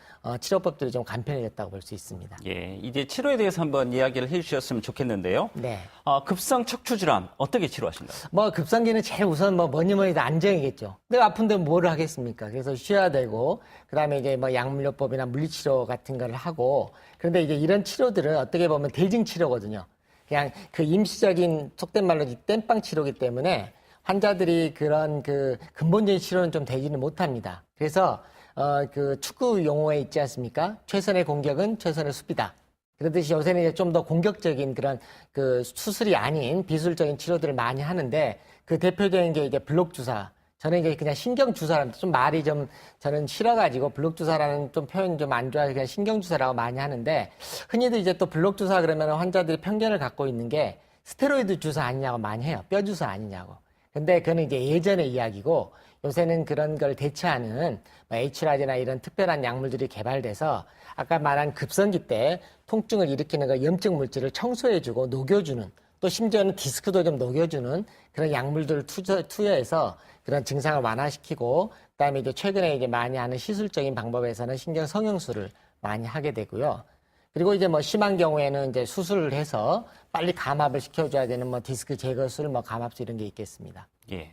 치료법들이 좀 간편해졌다고 볼 수 있습니다. 예, 이제 치료에 대해서 한번 이야기를 해주셨으면 좋겠는데요. 네. 급성 척추 질환 어떻게 치료하신가요? 뭐 급성기는 제일 우선 뭐니 해도 안정이겠죠. 내가 아픈데 뭐를 하겠습니까? 그래서 쉬어야 되고 그다음에 이제 뭐 약물요법이나 물리치료 같은 걸 하고 그런데 이제 이런 치료들은 어떻게 보면 대증 치료거든요. 그냥 그 임시적인 속된 말로 땜빵 치료기 때문에 환자들이 그런 그 근본적인 치료는 좀 되지는 못합니다. 그래서 그 축구 용어에 있지 않습니까? 최선의 공격은 최선의 수비다. 그러듯이 요새는 이제 좀 더 공격적인 그런 그 수술이 아닌 비술적인 치료들을 많이 하는데 그 대표적인 게 이제 블록 주사. 저는 이제 그냥 신경 주사랍니다. 좀 말이 좀 저는 싫어가지고 블록 주사라는 좀 표현이 좀 안 좋아서 그냥 신경 주사라고 많이 하는데 흔히들 이제 또 블록 주사 그러면 환자들이 편견을 갖고 있는 게 스테로이드 주사 아니냐고 많이 해요. 뼈 주사 아니냐고. 근데 그거는 이제 예전의 이야기고 요새는 그런 걸 대체하는 H라지나 이런 특별한 약물들이 개발돼서 아까 말한 급성기 때 통증을 일으키는 그 염증 물질을 청소해주고 녹여주는 또 심지어는 디스크도 좀 녹여주는 그런 약물들을 투여해서 그런 증상을 완화시키고 그다음에 이제 최근에 이제 많이 하는 시술적인 방법에서는 신경 성형술을 많이 하게 되고요. 그리고 이제 뭐 심한 경우에는 이제 수술을 해서 빨리 감압을 시켜줘야 되는 뭐 디스크 제거술, 뭐 감압술 이런 게 있겠습니다. 예.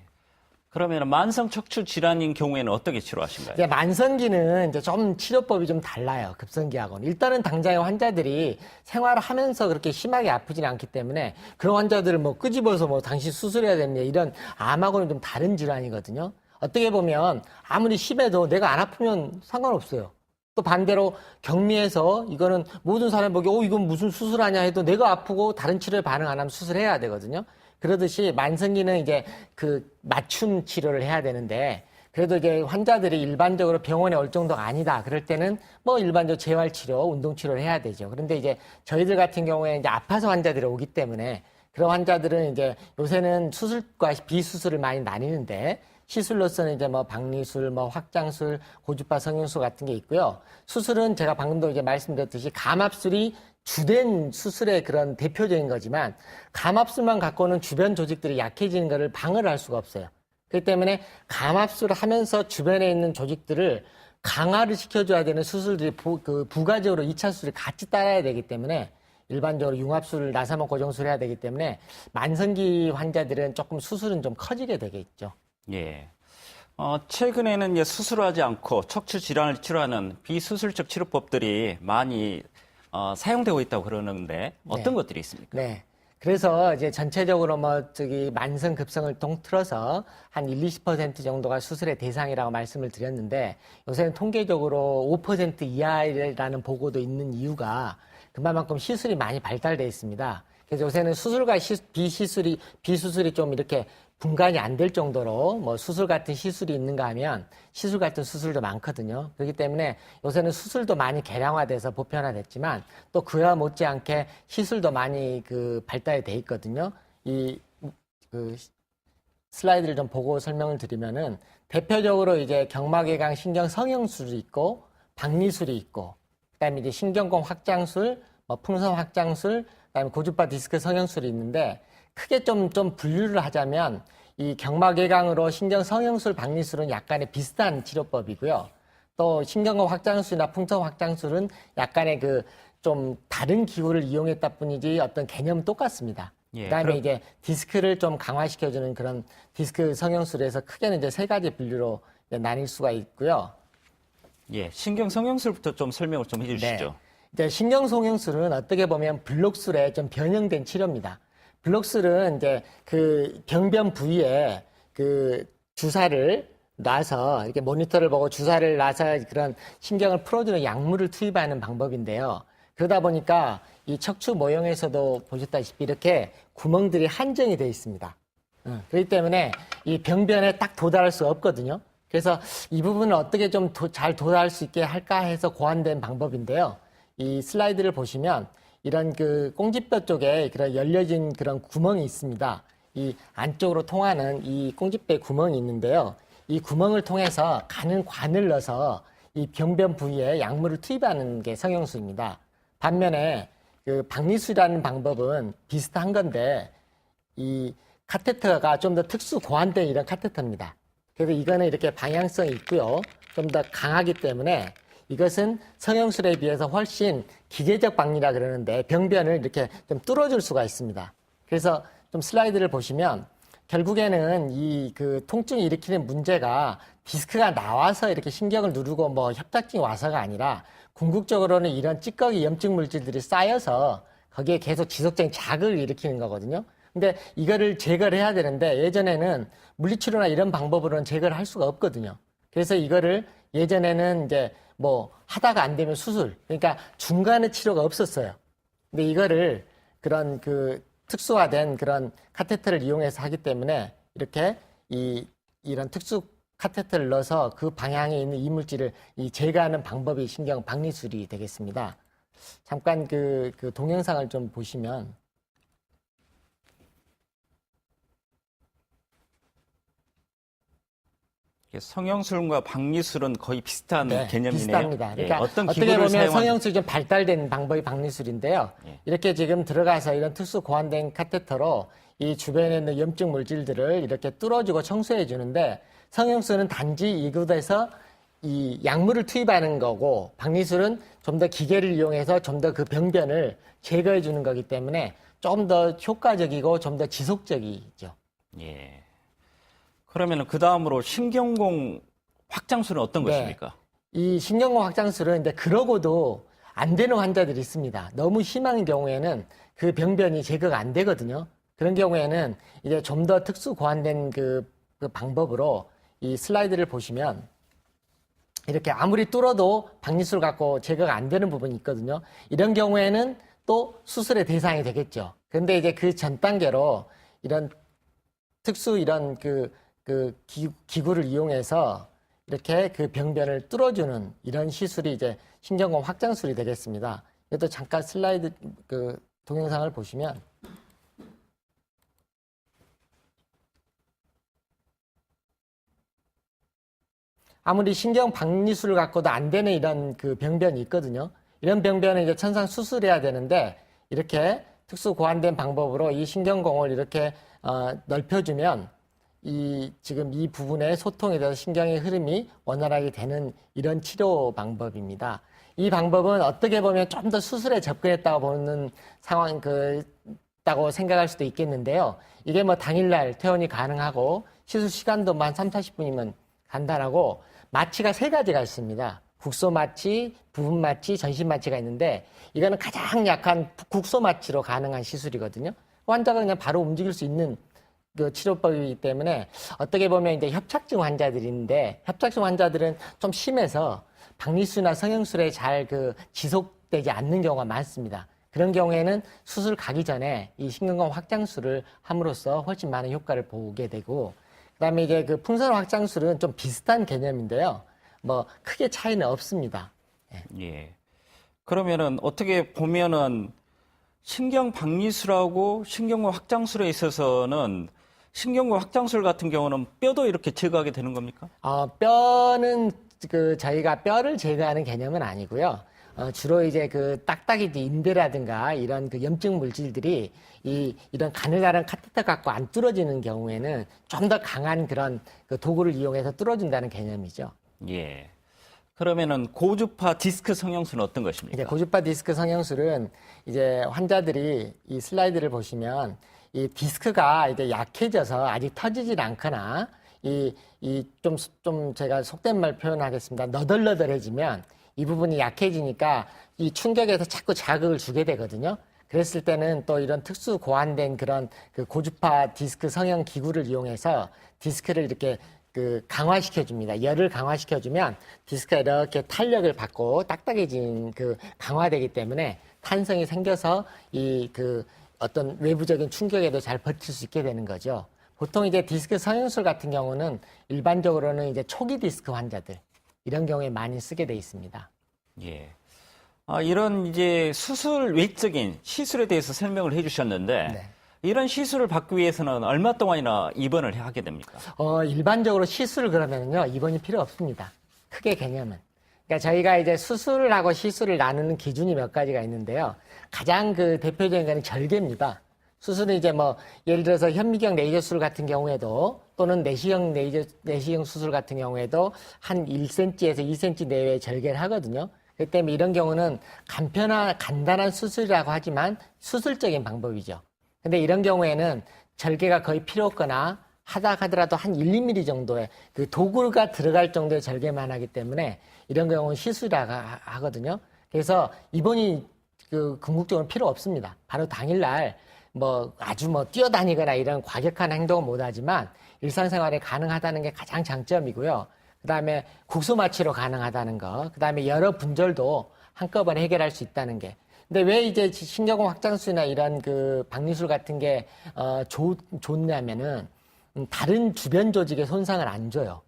그러면 만성 척추 질환인 경우에는 어떻게 치료하신가요? 이제 만성기는 이제 좀 치료법이 좀 달라요. 급성기하고는. 일단은 당장에 환자들이 생활을 하면서 그렇게 심하게 아프진 않기 때문에 그런 환자들을 뭐 끄집어서 뭐 당신 수술해야 됩니다. 이런 암하고는 좀 다른 질환이거든요. 어떻게 보면 아무리 심해도 내가 안 아프면 상관없어요. 또 반대로 경미해서 이거는 모든 사람이 보기 이건 무슨 수술하냐 해도 내가 아프고 다른 치료에 반응 안 하면 수술해야 되거든요. 그러듯이 만성기는 이제 그 맞춤 치료를 해야 되는데 그래도 이제 환자들이 일반적으로 병원에 올 정도가 아니다. 그럴 때는 뭐 일반적으로 재활치료, 운동치료를 해야 되죠. 그런데 이제 저희들 같은 경우에 이제 아파서 환자들이 오기 때문에 그런 환자들은 이제 요새는 수술과 비수술을 많이 나뉘는데 시술로서는 이제 뭐 박리술, 뭐 확장술, 고주파 성형술 같은 게 있고요. 수술은 제가 방금도 이제 말씀드렸듯이 감압술이 주된 수술의 그런 대표적인 거지만 감압술만 갖고는 주변 조직들이 약해지는 것을 방어를 할 수가 없어요. 그렇기 때문에 감압술을 하면서 주변에 있는 조직들을 강화를 시켜줘야 되는 수술들이 부가적으로 2차 수술이 같이 따라야 되기 때문에 일반적으로 융합술, 나사목 고정술 해야 되기 때문에 만성기 환자들은 조금 수술은 좀 커지게 되겠죠. 예. 최근에는 이제 수술하지 않고 척추 질환을 치료하는 비수술적 치료법들이 많이 사용되고 있다고 그러는데 어떤 것들이 있습니까? 네. 그래서 이제 전체적으로 만성 급성을 통틀어서 한 20% 정도가 수술의 대상이라고 말씀을 드렸는데 요새는 통계적으로 5% 이하라는 보고도 있는 이유가 그만큼 시술이 많이 발달되어 있습니다. 그래서 요새는 수술과 비수술이 좀 이렇게 분간이 안 될 정도로 뭐 수술 같은 시술이 있는가 하면 시술 같은 수술도 많거든요. 그렇기 때문에 요새는 수술도 많이 개량화돼서 보편화됐지만 또 그와 못지않게 시술도 많이 발달이 돼 있거든요. 슬라이드를 좀 보고 설명을 드리면은 대표적으로 이제 경막외곽 신경 성형술이 있고 박리술이 있고 그다음에 이제 신경공 확장술, 풍선 확장술, 그다음에 고주파 디스크 성형술이 있는데 크게 좀 분류를 하자면 이 경막외곽으로 신경 성형술, 박리술은 약간의 비슷한 치료법이고요. 또 신경공 확장술이나 풍선 확장술은 약간의 좀 다른 기구를 이용했다 뿐이지 어떤 개념은 똑같습니다. 예, 그다음에 이제 디스크를 좀 강화시켜주는 그런 디스크 성형술에서 크게는 이제 세 가지 분류로 나뉠 수가 있고요. 예, 신경 성형술부터 좀 설명을 좀 해주시죠. 네. 이제 신경 성형술은 어떻게 보면 블록술의 좀 변형된 치료입니다. 블록술은 이제 병변 부위에 주사를 놔서 이렇게 모니터를 보고 주사를 놔서 그런 신경을 풀어주는 약물을 투입하는 방법인데요. 그러다 보니까 이 척추 모형에서도 보셨다시피 이렇게 구멍들이 한정이 되어 있습니다. 그렇기 때문에 이 병변에 딱 도달할 수가 없거든요. 그래서 이 부분을 어떻게 좀 잘 도달할 수 있게 할까 해서 고안된 방법인데요. 이 슬라이드를 보시면 이런 꽁지뼈 쪽에 그런 열려진 그런 구멍이 있습니다. 이 안쪽으로 통하는 이 꽁지뼈에 구멍이 있는데요. 이 구멍을 통해서 가는 관을 넣어서 이 병변 부위에 약물을 투입하는 게 성형술입니다. 반면에 박리술이라는 방법은 비슷한 건데 이 카테터가 좀 더 특수 고안된 이런 카테터입니다. 그래서 이거는 이렇게 방향성이 있고요. 좀 더 강하기 때문에 이것은 성형술에 비해서 훨씬 기계적 박리라 그러는데 병변을 이렇게 좀 뚫어줄 수가 있습니다. 그래서 좀 슬라이드를 보시면 결국에는 이 통증이 일으키는 문제가 디스크가 나와서 이렇게 신경을 누르고 협착증이 와서가 아니라 궁극적으로는 이런 찌꺼기 염증 물질들이 쌓여서 거기에 계속 지속적인 자극을 일으키는 거거든요. 근데 이거를 제거를 해야 되는데 예전에는 물리치료나 이런 방법으로는 제거를 할 수가 없거든요. 그래서 이거를 예전에는 이제 하다가 안 되면 수술, 그러니까 중간에 치료가 없었어요. 근데 이거를 그런 특수화된 그런 카테터를 이용해서 하기 때문에 이렇게 이런 특수 카테터를 넣어서 그 방향에 있는 이물질을 제거하는 방법이 신경 박리술이 되겠습니다. 잠깐 동영상을 좀 보시면 성형술과 박리술은 거의 비슷한 네, 개념이네요. 비슷합니다. 그러니까 예, 어떤 어떻게 기구를 보면 성형술이 좀 발달된 방법이 박리술인데요. 예. 이렇게 지금 들어가서 이런 특수 고안된 카테터로 이 주변에 있는 염증 물질들을 이렇게 뚫어주고 청소해 주는데 성형술은 단지 이곳에서 이 약물을 투입하는 거고 박리술은 좀 더 기계를 이용해서 좀 더 그 병변을 제거해 주는 거기 때문에 좀 더 효과적이고 좀 더 지속적이죠. 예. 그러면 그 다음으로 신경공 확장술은 어떤 것입니까? 이 신경공 확장술은 이제 그러고도 안 되는 환자들이 있습니다. 너무 심한 경우에는 그 병변이 제거가 안 되거든요. 그런 경우에는 이제 좀 더 특수 고안된 그 방법으로 이 슬라이드를 보시면 이렇게 아무리 뚫어도 박리술 갖고 제거가 안 되는 부분이 있거든요. 이런 경우에는 또 수술의 대상이 되겠죠. 그런데 이제 그 전 단계로 이런 특수 이런 기구를 이용해서 이렇게 그 병변을 뚫어주는 이런 시술이 이제 신경공 확장술이 되겠습니다. 이것도 잠깐 슬라이드 동영상을 보시면 아무리 신경 박리술을 갖고도 안 되는 이런 병변이 있거든요. 이런 병변은 이제 천상 수술해야 되는데 이렇게 특수 고안된 방법으로 이 신경공을 이렇게 넓혀주면 지금 이 부분의 소통에 대해서 신경의 흐름이 원활하게 되는 이런 치료 방법입니다. 이 방법은 어떻게 보면 좀 더 수술에 접근했다고 보는 다고 생각할 수도 있겠는데요. 이게 뭐 당일날 퇴원이 가능하고 시술 시간도 한 3, 40분이면 간단하고 마취가 세 가지가 있습니다. 국소 마취, 부분 마취, 전신 마취가 있는데 이거는 가장 약한 국소 마취로 가능한 시술이거든요. 환자가 그냥 바로 움직일 수 있는 그 치료법이기 때문에 어떻게 보면 이제 협착증 환자들인데 협착증 환자들은 좀 심해서 박리수나 성형술에 잘 지속되지 않는 경우가 많습니다. 그런 경우에는 수술 가기 전에 이 신경관 확장술을 함으로써 훨씬 많은 효과를 보게 되고, 그다음에 이제 그 풍선 확장술은 좀 비슷한 개념인데요. 뭐 크게 차이는 없습니다. 예. 그러면은 어떻게 보면은 신경 박리술하고 신경관 확장술에 있어서는 신경관 확장술 같은 경우는 뼈도 이렇게 제거하게 되는 겁니까? 뼈는 저희가 뼈를 제거하는 개념은 아니고요. 주로 이제 딱딱이 인대라든가 이런 염증 물질들이 이런 가느다란 카테터 갖고 안 뚫어지는 경우에는 좀 더 강한 그런 도구를 이용해서 뚫어준다는 개념이죠. 예. 그러면은 고주파 디스크 성형술은 어떤 것입니까? 이제 고주파 디스크 성형술은 이제 환자들이 이 슬라이드를 보시면 이 디스크가 이제 약해져서 아직 터지질 않거나 좀 제가 속된 말 표현하겠습니다. 너덜너덜해지면 이 부분이 약해지니까 이 충격에서 자꾸 자극을 주게 되거든요. 그랬을 때는 또 이런 특수 고안된 그런 고주파 디스크 성형 기구를 이용해서 디스크를 이렇게 강화시켜 줍니다. 열을 강화시켜 주면 디스크가 이렇게 탄력을 받고 딱딱해진 강화되기 때문에 탄성이 생겨서 어떤 외부적인 충격에도 잘 버틸 수 있게 되는 거죠. 보통 이제 디스크 성형술 같은 경우는 일반적으로는 이제 초기 디스크 환자들 이런 경우에 많이 쓰게 돼 있습니다. 예. 이런 이제 수술 외적인 시술에 대해서 설명을 해주셨는데 네. 이런 시술을 받기 위해서는 얼마 동안이나 입원을 하게 됩니까? 일반적으로 시술을 그러면요 입원이 필요 없습니다. 크게 개념은. 그러니까 저희가 이제 수술하고 시술을 나누는 기준이 몇 가지가 있는데요. 가장 대표적인 거는 절개입니다. 수술은 이제 예를 들어서 현미경 레이저 수술 같은 경우에도 또는 내시경 수술 같은 경우에도 한 1cm에서 2cm 내외의 절개를 하거든요. 그렇기 때문에 이런 경우는 간단한 수술이라고 하지만 수술적인 방법이죠. 근데 이런 경우에는 절개가 거의 필요 없거나 하더라도 한 1, 2mm 정도의 도구가 들어갈 정도의 절개만 하기 때문에 이런 경우는 시술이라고 하거든요. 그래서 입원이 궁극적으로 필요 없습니다. 바로 당일날 아주 뛰어다니거나 이런 과격한 행동은 못하지만 일상생활에 가능하다는 게 가장 장점이고요. 그 다음에 국소 마취로 가능하다는 거, 그 다음에 여러 분절도 한꺼번에 해결할 수 있다는 게. 근데 왜 이제 신경관 확장술이나 이런 박리술 같은 게 좋냐면은 다른 주변 조직에 손상을 안 줘요.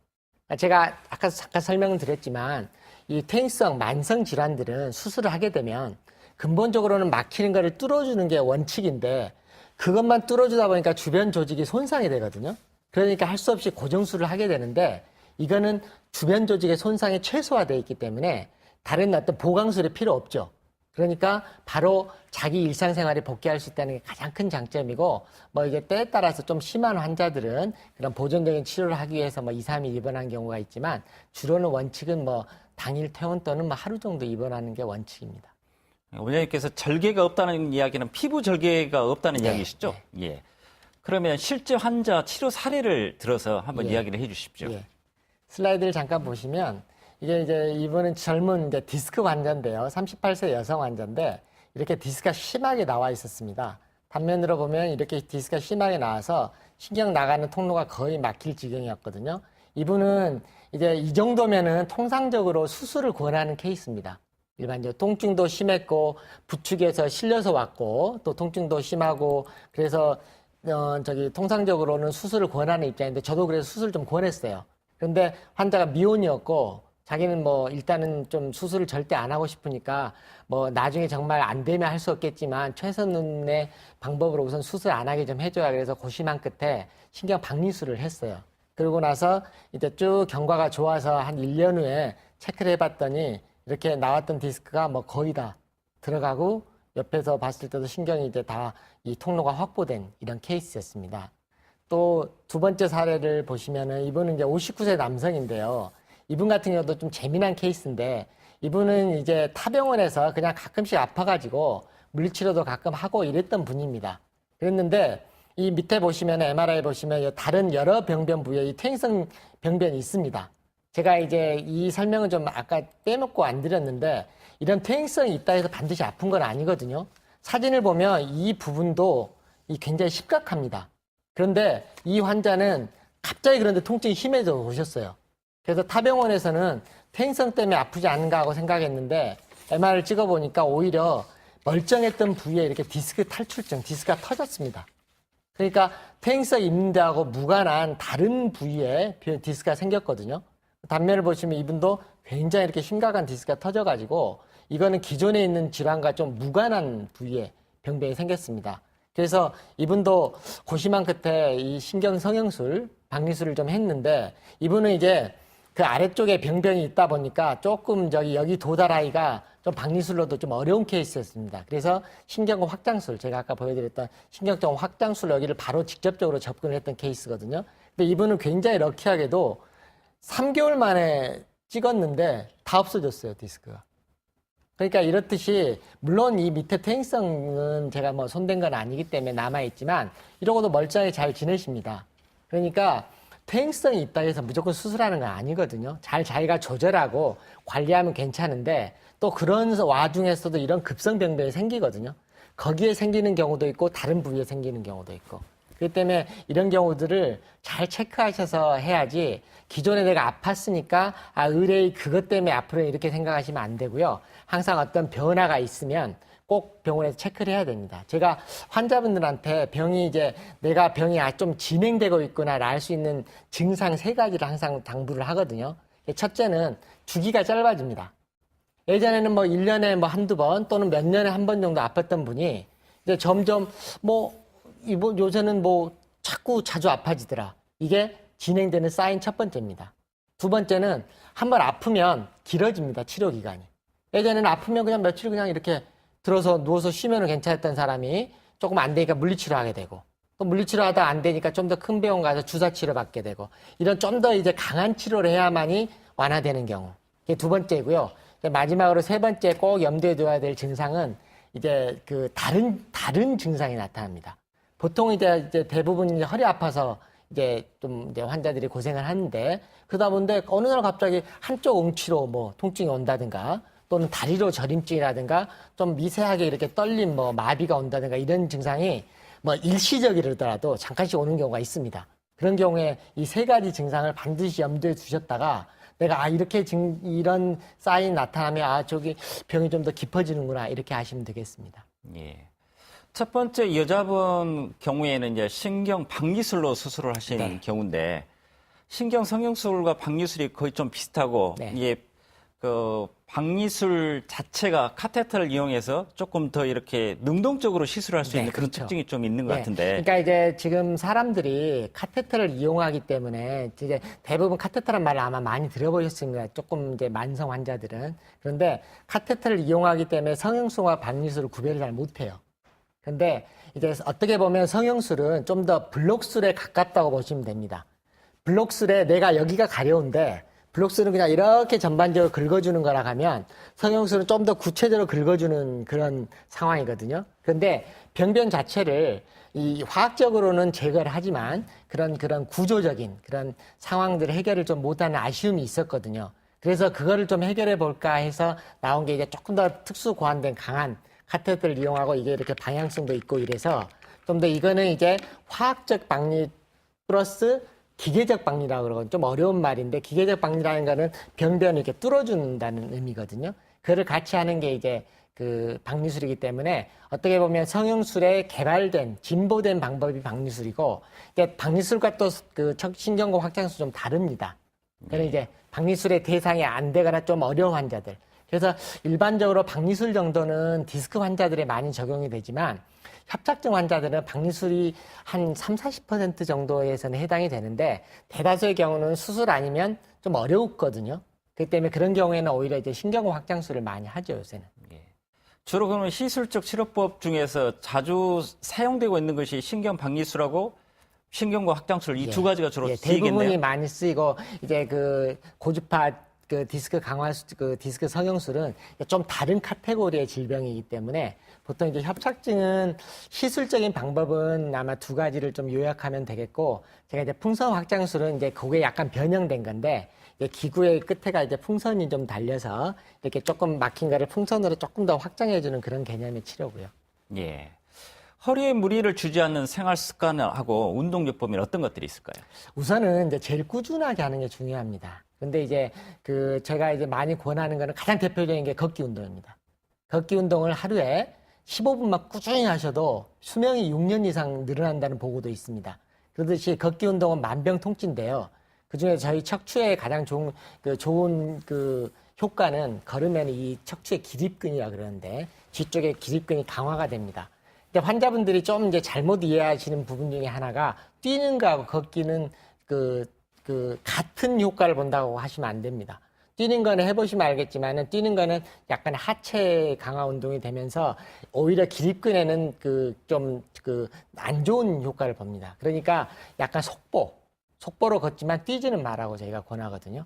제가 아까 잠깐 설명을 드렸지만 이 퇴행성 만성 질환들은 수술을 하게 되면 근본적으로는 막히는 거를 뚫어주는 게 원칙인데 그것만 뚫어주다 보니까 주변 조직이 손상이 되거든요. 그러니까 할 수 없이 고정술을 하게 되는데 이거는 주변 조직의 손상이 최소화되어 있기 때문에 다른 어떤 보강술이 필요 없죠. 그러니까 바로 자기 일상생활에 복귀할 수 있다는 게 가장 큰 장점이고 이게 때에 따라서 좀 심한 환자들은 그런 보존적인 치료를 하기 위해서 2, 3일 입원한 경우가 있지만 주로는 원칙은 당일 퇴원 또는 하루 정도 입원하는 게 원칙입니다. 원장님께서 절개가 없다는 이야기는 피부 절개가 없다는 이야기시죠? 네. 예. 그러면 실제 환자 치료 사례를 들어서 한번 이야기를 해 주십시오. 예. 슬라이드를 잠깐 보시면 이게 이제 이분은 젊은 디스크 환자인데요. 38세 여성 환자인데 이렇게 디스크가 심하게 나와 있었습니다. 단면으로 보면 이렇게 디스크가 심하게 나와서 신경 나가는 통로가 거의 막힐 지경이었거든요. 이분은 이제 이 정도면은 통상적으로 수술을 권하는 케이스입니다. 일반적으로 통증도 심했고 부축에서 실려서 왔고 또 통증도 심하고 그래서 통상적으로는 수술을 권하는 입장인데 저도 그래서 수술 좀 권했어요. 그런데 환자가 미혼이었고 자기는 일단은 좀 수술을 절대 안 하고 싶으니까 나중에 정말 안 되면 할 수 없겠지만 최선의 방법으로 우선 수술 안 하게 좀 해줘야 그래서 고심한 끝에 신경 박리술을 했어요. 그러고 나서 이제 쭉 경과가 좋아서 한 1년 후에 체크를 해봤더니 이렇게 나왔던 디스크가 거의 다 들어가고 옆에서 봤을 때도 신경이 이제 다 이 통로가 확보된 이런 케이스였습니다. 또 두 번째 사례를 보시면은 이분은 이제 59세 남성인데요. 이분 같은 경우도 좀 재미난 케이스인데 이분은 이제 타병원에서 그냥 가끔씩 아파가지고 물리치료도 가끔 하고 이랬던 분입니다. 그랬는데 이 밑에 보시면 MRI 보시면 다른 여러 병변 부위에 이 퇴행성 병변이 있습니다. 제가 이제 이 설명은 좀 아까 빼먹고 안 드렸는데 이런 퇴행성이 있다 해서 반드시 아픈 건 아니거든요. 사진을 보면 이 부분도 굉장히 심각합니다. 그런데 이 환자는 갑자기 그런데 통증이 심해져 오셨어요. 그래서 타병원에서는 퇴행성 때문에 아프지 않은가 하고 생각했는데 MR을 찍어보니까 오히려 멀쩡했던 부위에 이렇게 디스크 탈출증, 디스크가 터졌습니다. 그러니까 퇴행성 있는 데하고 무관한 다른 부위에 디스크가 생겼거든요. 단면을 보시면 이분도 굉장히 이렇게 심각한 디스크가 터져가지고 이거는 기존에 있는 질환과 좀 무관한 부위에 병변이 생겼습니다. 그래서 이분도 고심한 끝에 이 신경 성형술, 박리술을 좀 했는데 이분은 이제 그 아래쪽에 병변이 있다 보니까 조금 여기 도달하기가 좀 박리술로도 좀 어려운 케이스였습니다. 그래서 신경권 확장술, 제가 아까 보여드렸던 신경권 확장술 여기를 바로 직접적으로 접근을 했던 케이스거든요. 근데 이분은 굉장히 럭키하게도 3개월 만에 찍었는데 다 없어졌어요, 디스크가. 그러니까 이렇듯이 물론 이 밑에 퇴행성은 제가 뭐 손댄 건 아니기 때문에 남아있지만 이러고도 멀쩡하게 잘 지내십니다. 그러니까 퇴행성이 있다 해서 무조건 수술하는 건 아니거든요. 잘 자기가 조절하고 관리하면 괜찮은데 또 그런 와중에서도 이런 급성병변이 생기거든요. 거기에 생기는 경우도 있고 다른 부위에 생기는 경우도 있고. 그렇기 때문에 이런 경우들을 잘 체크하셔서 해야지 기존에 내가 아팠으니까 의뢰의 그것 때문에 앞으로 이렇게 생각하시면 안 되고요. 항상 어떤 변화가 있으면 꼭 병원에서 체크를 해야 됩니다. 제가 환자분들한테 내가 병이 좀 진행되고 있구나를 알 수 있는 증상 3가지를 항상 당부를 하거든요. 첫째는 주기가 짧아집니다. 예전에는 뭐 1년에 뭐 한두 번 또는 몇 년에 한 번 정도 아팠던 분이 이제 점점 요새는 자꾸 자주 아파지더라. 이게 진행되는 사인 첫 번째입니다. 두 번째는 한번 아프면 길어집니다. 치료 기간이. 예전에는 아프면 그냥 며칠 그냥 이렇게 들어서 누워서 쉬면 괜찮았던 사람이 조금 안 되니까 물리치료 하게 되고 또 물리치료 하다가 안 되니까 좀 더 큰 병원 가서 주사치료 받게 되고 이런 좀 더 이제 강한 치료를 해야만이 완화되는 경우. 이게 두 번째고요. 마지막으로 세 번째 꼭 염두에 둬야 될 증상은 이제 다른 증상이 나타납니다. 보통 이제 대부분 허리 아파서 이제 환자들이 고생을 하는데 그러다 보는데 어느 날 갑자기 한쪽 엉치로 통증이 온다든가 또는 다리로 저림증이라든가 좀 미세하게 이렇게 떨림 마비가 온다든가 이런 증상이 일시적이라도 잠깐씩 오는 경우가 있습니다. 그런 경우에 이 3가지 증상을 반드시 염두에 두셨다가 내가 이런 사인 나타나면 저기 병이 좀 더 깊어지는구나 이렇게 아시면 되겠습니다. 예. 첫 번째 여자분 경우에는 이제 신경 박리술로 수술을 하신 네. 경우인데 신경 성형술과 박리술이 거의 좀 비슷하고 네. 이게 박리술 자체가 카테터를 이용해서 조금 더 이렇게 능동적으로 시술할 수 네, 있는 그런 그렇죠. 특징이 좀 있는 것 네. 같은데. 그러니까 이제 지금 사람들이 카테터를 이용하기 때문에 이제 대부분 카테터란 말을 아마 많이 들어보셨습니다. 조금 이제 만성 환자들은. 그런데 카테터를 이용하기 때문에 성형술과 박리술을 구별을 잘 못해요. 근데 이제 어떻게 보면 성형술은 좀 더 블록술에 가깝다고 보시면 됩니다. 블록술에 내가 여기가 가려운데 블록술은 그냥 이렇게 전반적으로 긁어주는 거라 하면 성형술은 좀 더 구체적으로 긁어주는 그런 상황이거든요. 그런데 병변 자체를 화학적으로는 제거를 하지만 그런 구조적인 그런 상황들을 해결을 좀 못하는 아쉬움이 있었거든요. 그래서 그거를 좀 해결해 볼까 해서 나온 게 이제 조금 더 특수 고안된 강한 카테터를 이용하고 이게 이렇게 방향성도 있고 이래서 좀 더 이거는 이제 화학적 박리 플러스 기계적 박리라고 그러고 좀 어려운 말인데 기계적 박리라는 거는 병변을 이렇게 뚫어준다는 의미거든요. 그거를 같이 하는 게 이제 그 박리술이기 때문에 어떻게 보면 성형술에 개발된 진보된 방법이 박리술이고 박리술과 또 그 신경공 확장술 좀 다릅니다. 그래서 이제 박리술의 대상이 안 되거나 좀 어려운 환자들. 그래서 일반적으로 박리술 정도는 디스크 환자들에 많이 적용이 되지만 협착증 환자들은 박리술이 한 30-40% 정도에서는 해당이 되는데 대다수의 경우는 수술 아니면 좀 어려웠거든요. 그렇기 때문에 그런 경우에는 오히려 이제 신경공 확장술을 많이 하죠, 요새는. 예. 주로 그러면 시술적 치료법 중에서 자주 사용되고 있는 것이 신경 박리술하고 신경공 확장술 이 두 가지가 주로 쓰이겠네요. 대부분이 많이 쓰이고 이제 그 고주파 그 디스크 그 디스크 성형술은 좀 다른 카테고리의 질병이기 때문에 보통 이제 협착증은 시술적인 방법은 아마 두 가지를 좀 요약하면 되겠고, 제가 이제 풍선 확장술은 이제 그게 약간 변형된 건데, 이제 기구의 끝에가 이제 풍선이 좀 달려서 이렇게 조금 막힌 거를 풍선으로 조금 더 확장해주는 그런 개념의 치료고요. 예. 허리에 무리를 주지 않는 생활 습관하고 운동요법이 어떤 것들이 있을까요? 우선은 이제 제일 꾸준하게 하는 게 중요합니다. 근데 이제 제가 이제 많이 권하는 거는 가장 대표적인 게 걷기 운동입니다. 걷기 운동을 하루에 15분만 꾸준히 하셔도 수명이 6년 이상 늘어난다는 보고도 있습니다. 그렇듯이 걷기 운동은 만병통치인데요. 그중에 저희 척추에 가장 좋은 효과는 걸으면 이 척추의 기립근이라 그러는데 뒤쪽에 기립근이 강화가 됩니다. 근데 환자분들이 좀 이제 잘못 이해하시는 부분 중에 하나가 뛰는 거하고 걷기는 같은 효과를 본다고 하시면 안 됩니다. 뛰는 거는 해보시면 알겠지만은 뛰는 거는 약간 하체 강화 운동이 되면서 오히려 기립근에는 안 좋은 효과를 봅니다. 그러니까 약간 속보로 걷지만 뛰지는 말라고 저희가 권하거든요.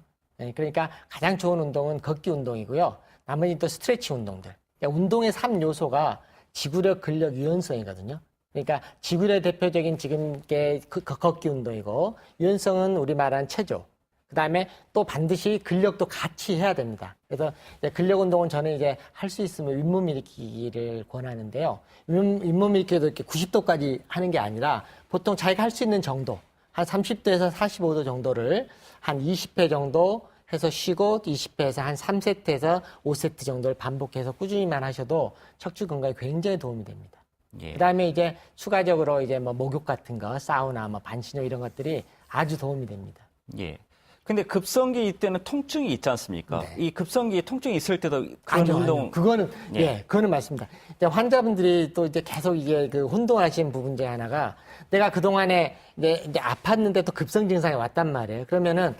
그러니까 가장 좋은 운동은 걷기 운동이고요. 나머지 또 스트레치 운동들. 그러니까 운동의 3요소가 지구력, 근력, 유연성이거든요. 그러니까 지구력 대표적인 지금 게 걷기 운동이고, 유연성은 우리 말하는 체조. 그 다음에 또 반드시 근력도 같이 해야 됩니다. 그래서 이제 근력 운동은 저는 이제 할 수 있으면 윗몸 일으키기를 권하는데요. 윗몸 일으키기도 이렇게 90도까지 하는 게 아니라 보통 자기가 할 수 있는 정도, 한 30도에서 45도 정도를 한 20회 정도 해서 쉬고 20회에서 한 3세트에서 5세트 정도를 반복해서 꾸준히만 하셔도 척추 건강에 굉장히 도움이 됩니다. 예. 그다음에 이제 추가적으로 이제 뭐 목욕 같은 거, 사우나, 뭐 반신욕 이런 것들이 아주 도움이 됩니다. 예. 근데 급성기 때는 통증이 있지 않습니까? 네. 이 급성기 통증이 있을 때도 그런 아니요. 운동. 그거는, 예. 그거는 맞습니다. 근데 혼자분들이 또 이제 계속 이게 혼동하시는 부분 중에 하나가 내가 그동안에 이제 아팠는데 또 급성 증상이 왔단 말이에요. 그러면은,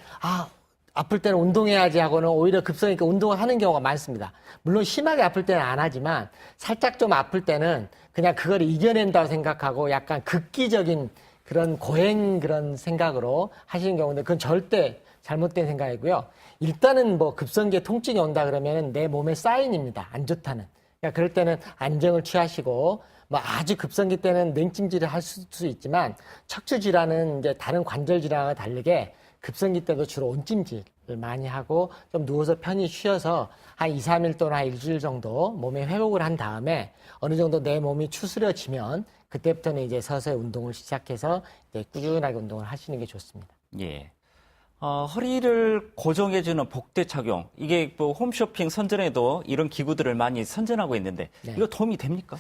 아플 때는 운동해야지 하고는 오히려 급성이니까 운동을 하는 경우가 많습니다. 물론 심하게 아플 때는 안 하지만 살짝 좀 아플 때는 그냥 그걸 이겨낸다고 생각하고 약간 극기적인 그런 고행 그런 생각으로 하시는 경우인데 그건 절대 잘못된 생각이고요. 일단은 뭐 급성기에 통증이 온다 그러면 내 몸의 사인입니다. 안 좋다는. 그러니까 그럴 때는 안정을 취하시고 뭐 아주 급성기 때는 냉찜질을 할 수 있지만 척추 질환은 이제 다른 관절 질환과 다르게 급성기 때도 주로 온찜질을 많이 하고 좀 누워서 편히 쉬어서 한 2, 3일 또는 한 일주일 정도 몸에 회복을 한 다음에 어느 정도 내 몸이 추스려지면 그때부터는 이제 서서히 운동을 시작해서 이제 꾸준하게 운동을 하시는 게 좋습니다. 예. 허리를 고정해주는 복대 착용. 이게 뭐 홈쇼핑 선전에도 이런 기구들을 많이 선전하고 있는데 네. 이거 도움이 됩니까?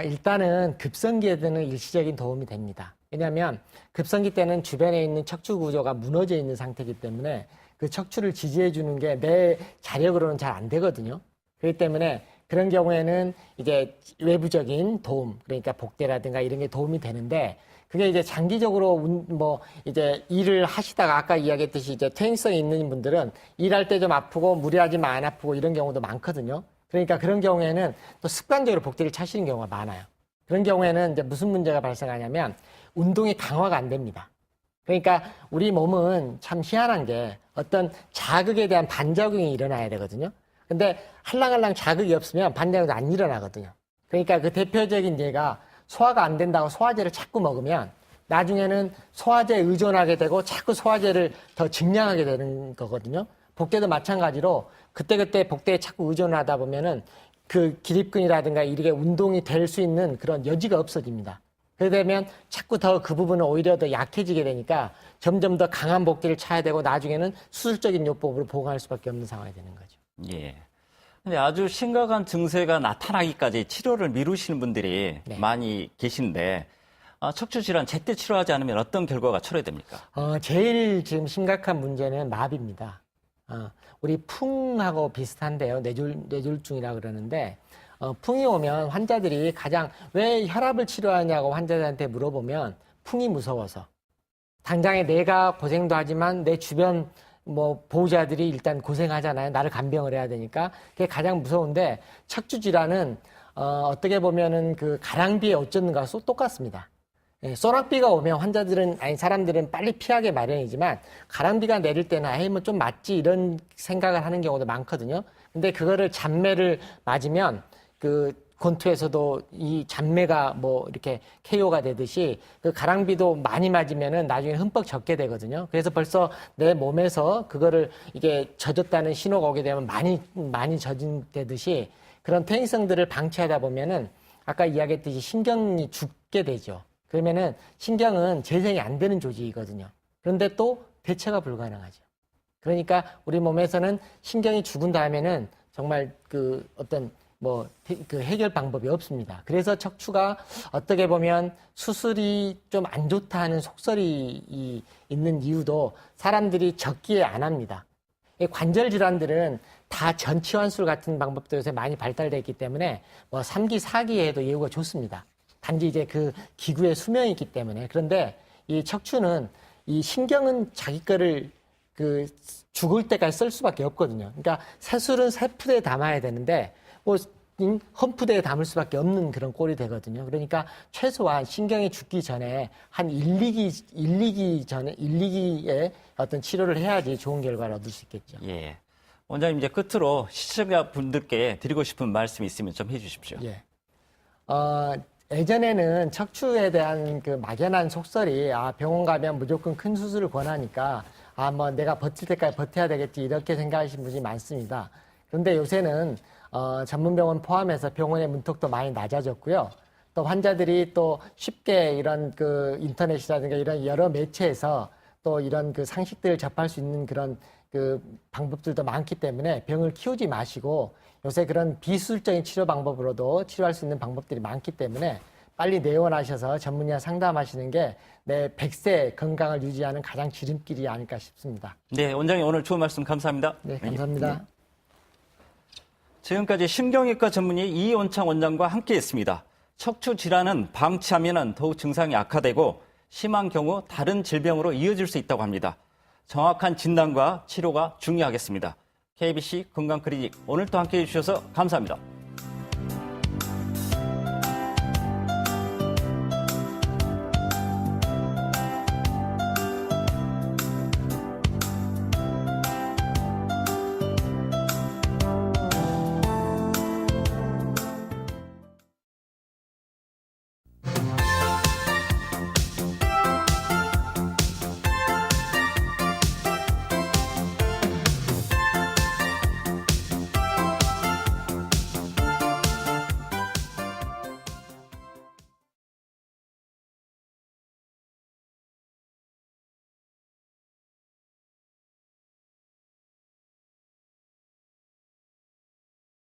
일단은 급성기에는 일시적인 도움이 됩니다. 왜냐하면 급성기 때는 주변에 있는 척추 구조가 무너져 있는 상태이기 때문에 그 척추를 지지해 주는 게 내 자력으로는 잘 안 되거든요. 그렇기 때문에 그런 경우에는 이제 외부적인 도움, 그러니까 복대라든가 이런 게 도움이 되는데 그게 이제 장기적으로 이제 일을 하시다가 아까 이야기했듯이 이제 퇴행성이 있는 분들은 일할 때 좀 아프고 무리하지만 안 아프고 이런 경우도 많거든요. 그러니까 그런 경우에는 또 습관적으로 복대를 차시는 경우가 많아요. 그런 경우에는 이제 무슨 문제가 발생하냐면 운동이 강화가 안 됩니다. 그러니까 우리 몸은 참 희한한 게 어떤 자극에 대한 반작용이 일어나야 되거든요. 근데 할랑할랑 자극이 없으면 반작용도 안 일어나거든요. 그러니까 그 대표적인 예가 소화가 안 된다고 소화제를 자꾸 먹으면 나중에는 소화제에 의존하게 되고 자꾸 소화제를 더 증량하게 되는 거거든요. 복대도 마찬가지로 그때그때 복대에 자꾸 의존하다 보면은 그 기립근이라든가 이렇게 운동이 될 수 있는 그런 여지가 없어집니다. 그러게 되면 자꾸 더 그 부분은 오히려 더 약해지게 되니까 점점 더 강한 복대를 차야 되고 나중에는 수술적인 요법으로 보강할 수밖에 없는 상황이 되는 거죠. 예. 근데 아주 심각한 증세가 나타나기까지 치료를 미루시는 분들이 네. 많이 계신데 척추 질환 제때 치료하지 않으면 어떤 결과가 초래됩니까? 제일 지금 심각한 문제는 마비입니다. 우리 풍하고 비슷한데요. 뇌졸중이라 그러는데 풍이 오면 환자들이 가장 왜 혈압을 치료하냐고 환자들한테 물어보면 풍이 무서워서 당장에 내가 고생도 하지만 내 주변 보호자들이 일단 고생하잖아요. 나를 간병을 해야 되니까 그게 가장 무서운데 척추 질환은 어떻게 보면은 그 가랑비에 옷 젖는 거와 똑같습니다. 예, 소낙비가 오면 사람들은 빨리 피하게 마련이지만 가랑비가 내릴 때는 아예 뭐 좀 맞지 이런 생각을 하는 경우도 많거든요. 근데 그거를 잔매를 맞으면 그 권투에서도 이 잔매가 뭐 이렇게 KO가 되듯이 그 가랑비도 많이 맞으면은 나중에 흠뻑 젖게 되거든요. 그래서 벌써 내 몸에서 그거를 이게 젖었다는 신호가 오게 되면 많이 젖은되듯이 그런 퇴행성들을 방치하다 보면은 아까 이야기했듯이 신경이 죽게 되죠. 그러면은 신경은 재생이 안 되는 조직이거든요. 그런데 또 대처가 불가능하죠. 그러니까 우리 몸에서는 신경이 죽은 다음에는 정말 그 어떤 그 해결 방법이 없습니다. 그래서 척추가 어떻게 보면 수술이 좀 안 좋다 하는 속설이 있는 이유도 사람들이 적기에 안 합니다. 관절 질환들은 다 전치환술 같은 방법도 요새 많이 발달되어 있기 때문에 3기, 4기에 해도 예후가 좋습니다. 단지 이제 그 기구의 수명이 있기 때문에. 그런데 이 척추는 이 신경은 자기 거를 그 죽을 때까지 쓸 수밖에 없거든요. 그러니까 새술은 새푸대에 담아야 되는데 험푸대에 담을 수밖에 없는 그런 꼴이 되거든요. 그러니까 최소한 신경이 죽기 전에 한 1~2기에 어떤 치료를 해야지 좋은 결과를 얻을 수 있겠죠. 예. 원장님, 이제 끝으로 시청자분들께 드리고 싶은 말씀이 있으면 좀 해주십시오. 예. 예전에는 척추에 대한 그 막연한 속설이 병원 가면 무조건 큰 수술을 권하니까 뭐 내가 버틸 때까지 버텨야 되겠지 이렇게 생각하시는 분이 많습니다. 그런데 요새는 전문병원 포함해서 병원의 문턱도 많이 낮아졌고요. 또 환자들이 또 쉽게 이런 그 인터넷이라든가 이런 여러 매체에서 또 이런 그 상식들을 접할 수 있는 그런 그 방법들도 많기 때문에 병을 키우지 마시고 요새 그런 비수술적인 치료 방법으로도 치료할 수 있는 방법들이 많기 때문에 빨리 내원하셔서 전문의와 상담하시는 게 내 100세 건강을 유지하는 가장 지름길이 아닐까 싶습니다. 네, 원장님 오늘 좋은 말씀 감사합니다. 네, 감사합니다. 네. 지금까지 신경외과 전문의 이원창 원장과 함께했습니다. 척추 질환은 방치하면 더욱 증상이 악화되고 심한 경우 다른 질병으로 이어질 수 있다고 합니다. 정확한 진단과 치료가 중요하겠습니다. KBC 건강클리닉 오늘 또 함께해 주셔서 감사합니다.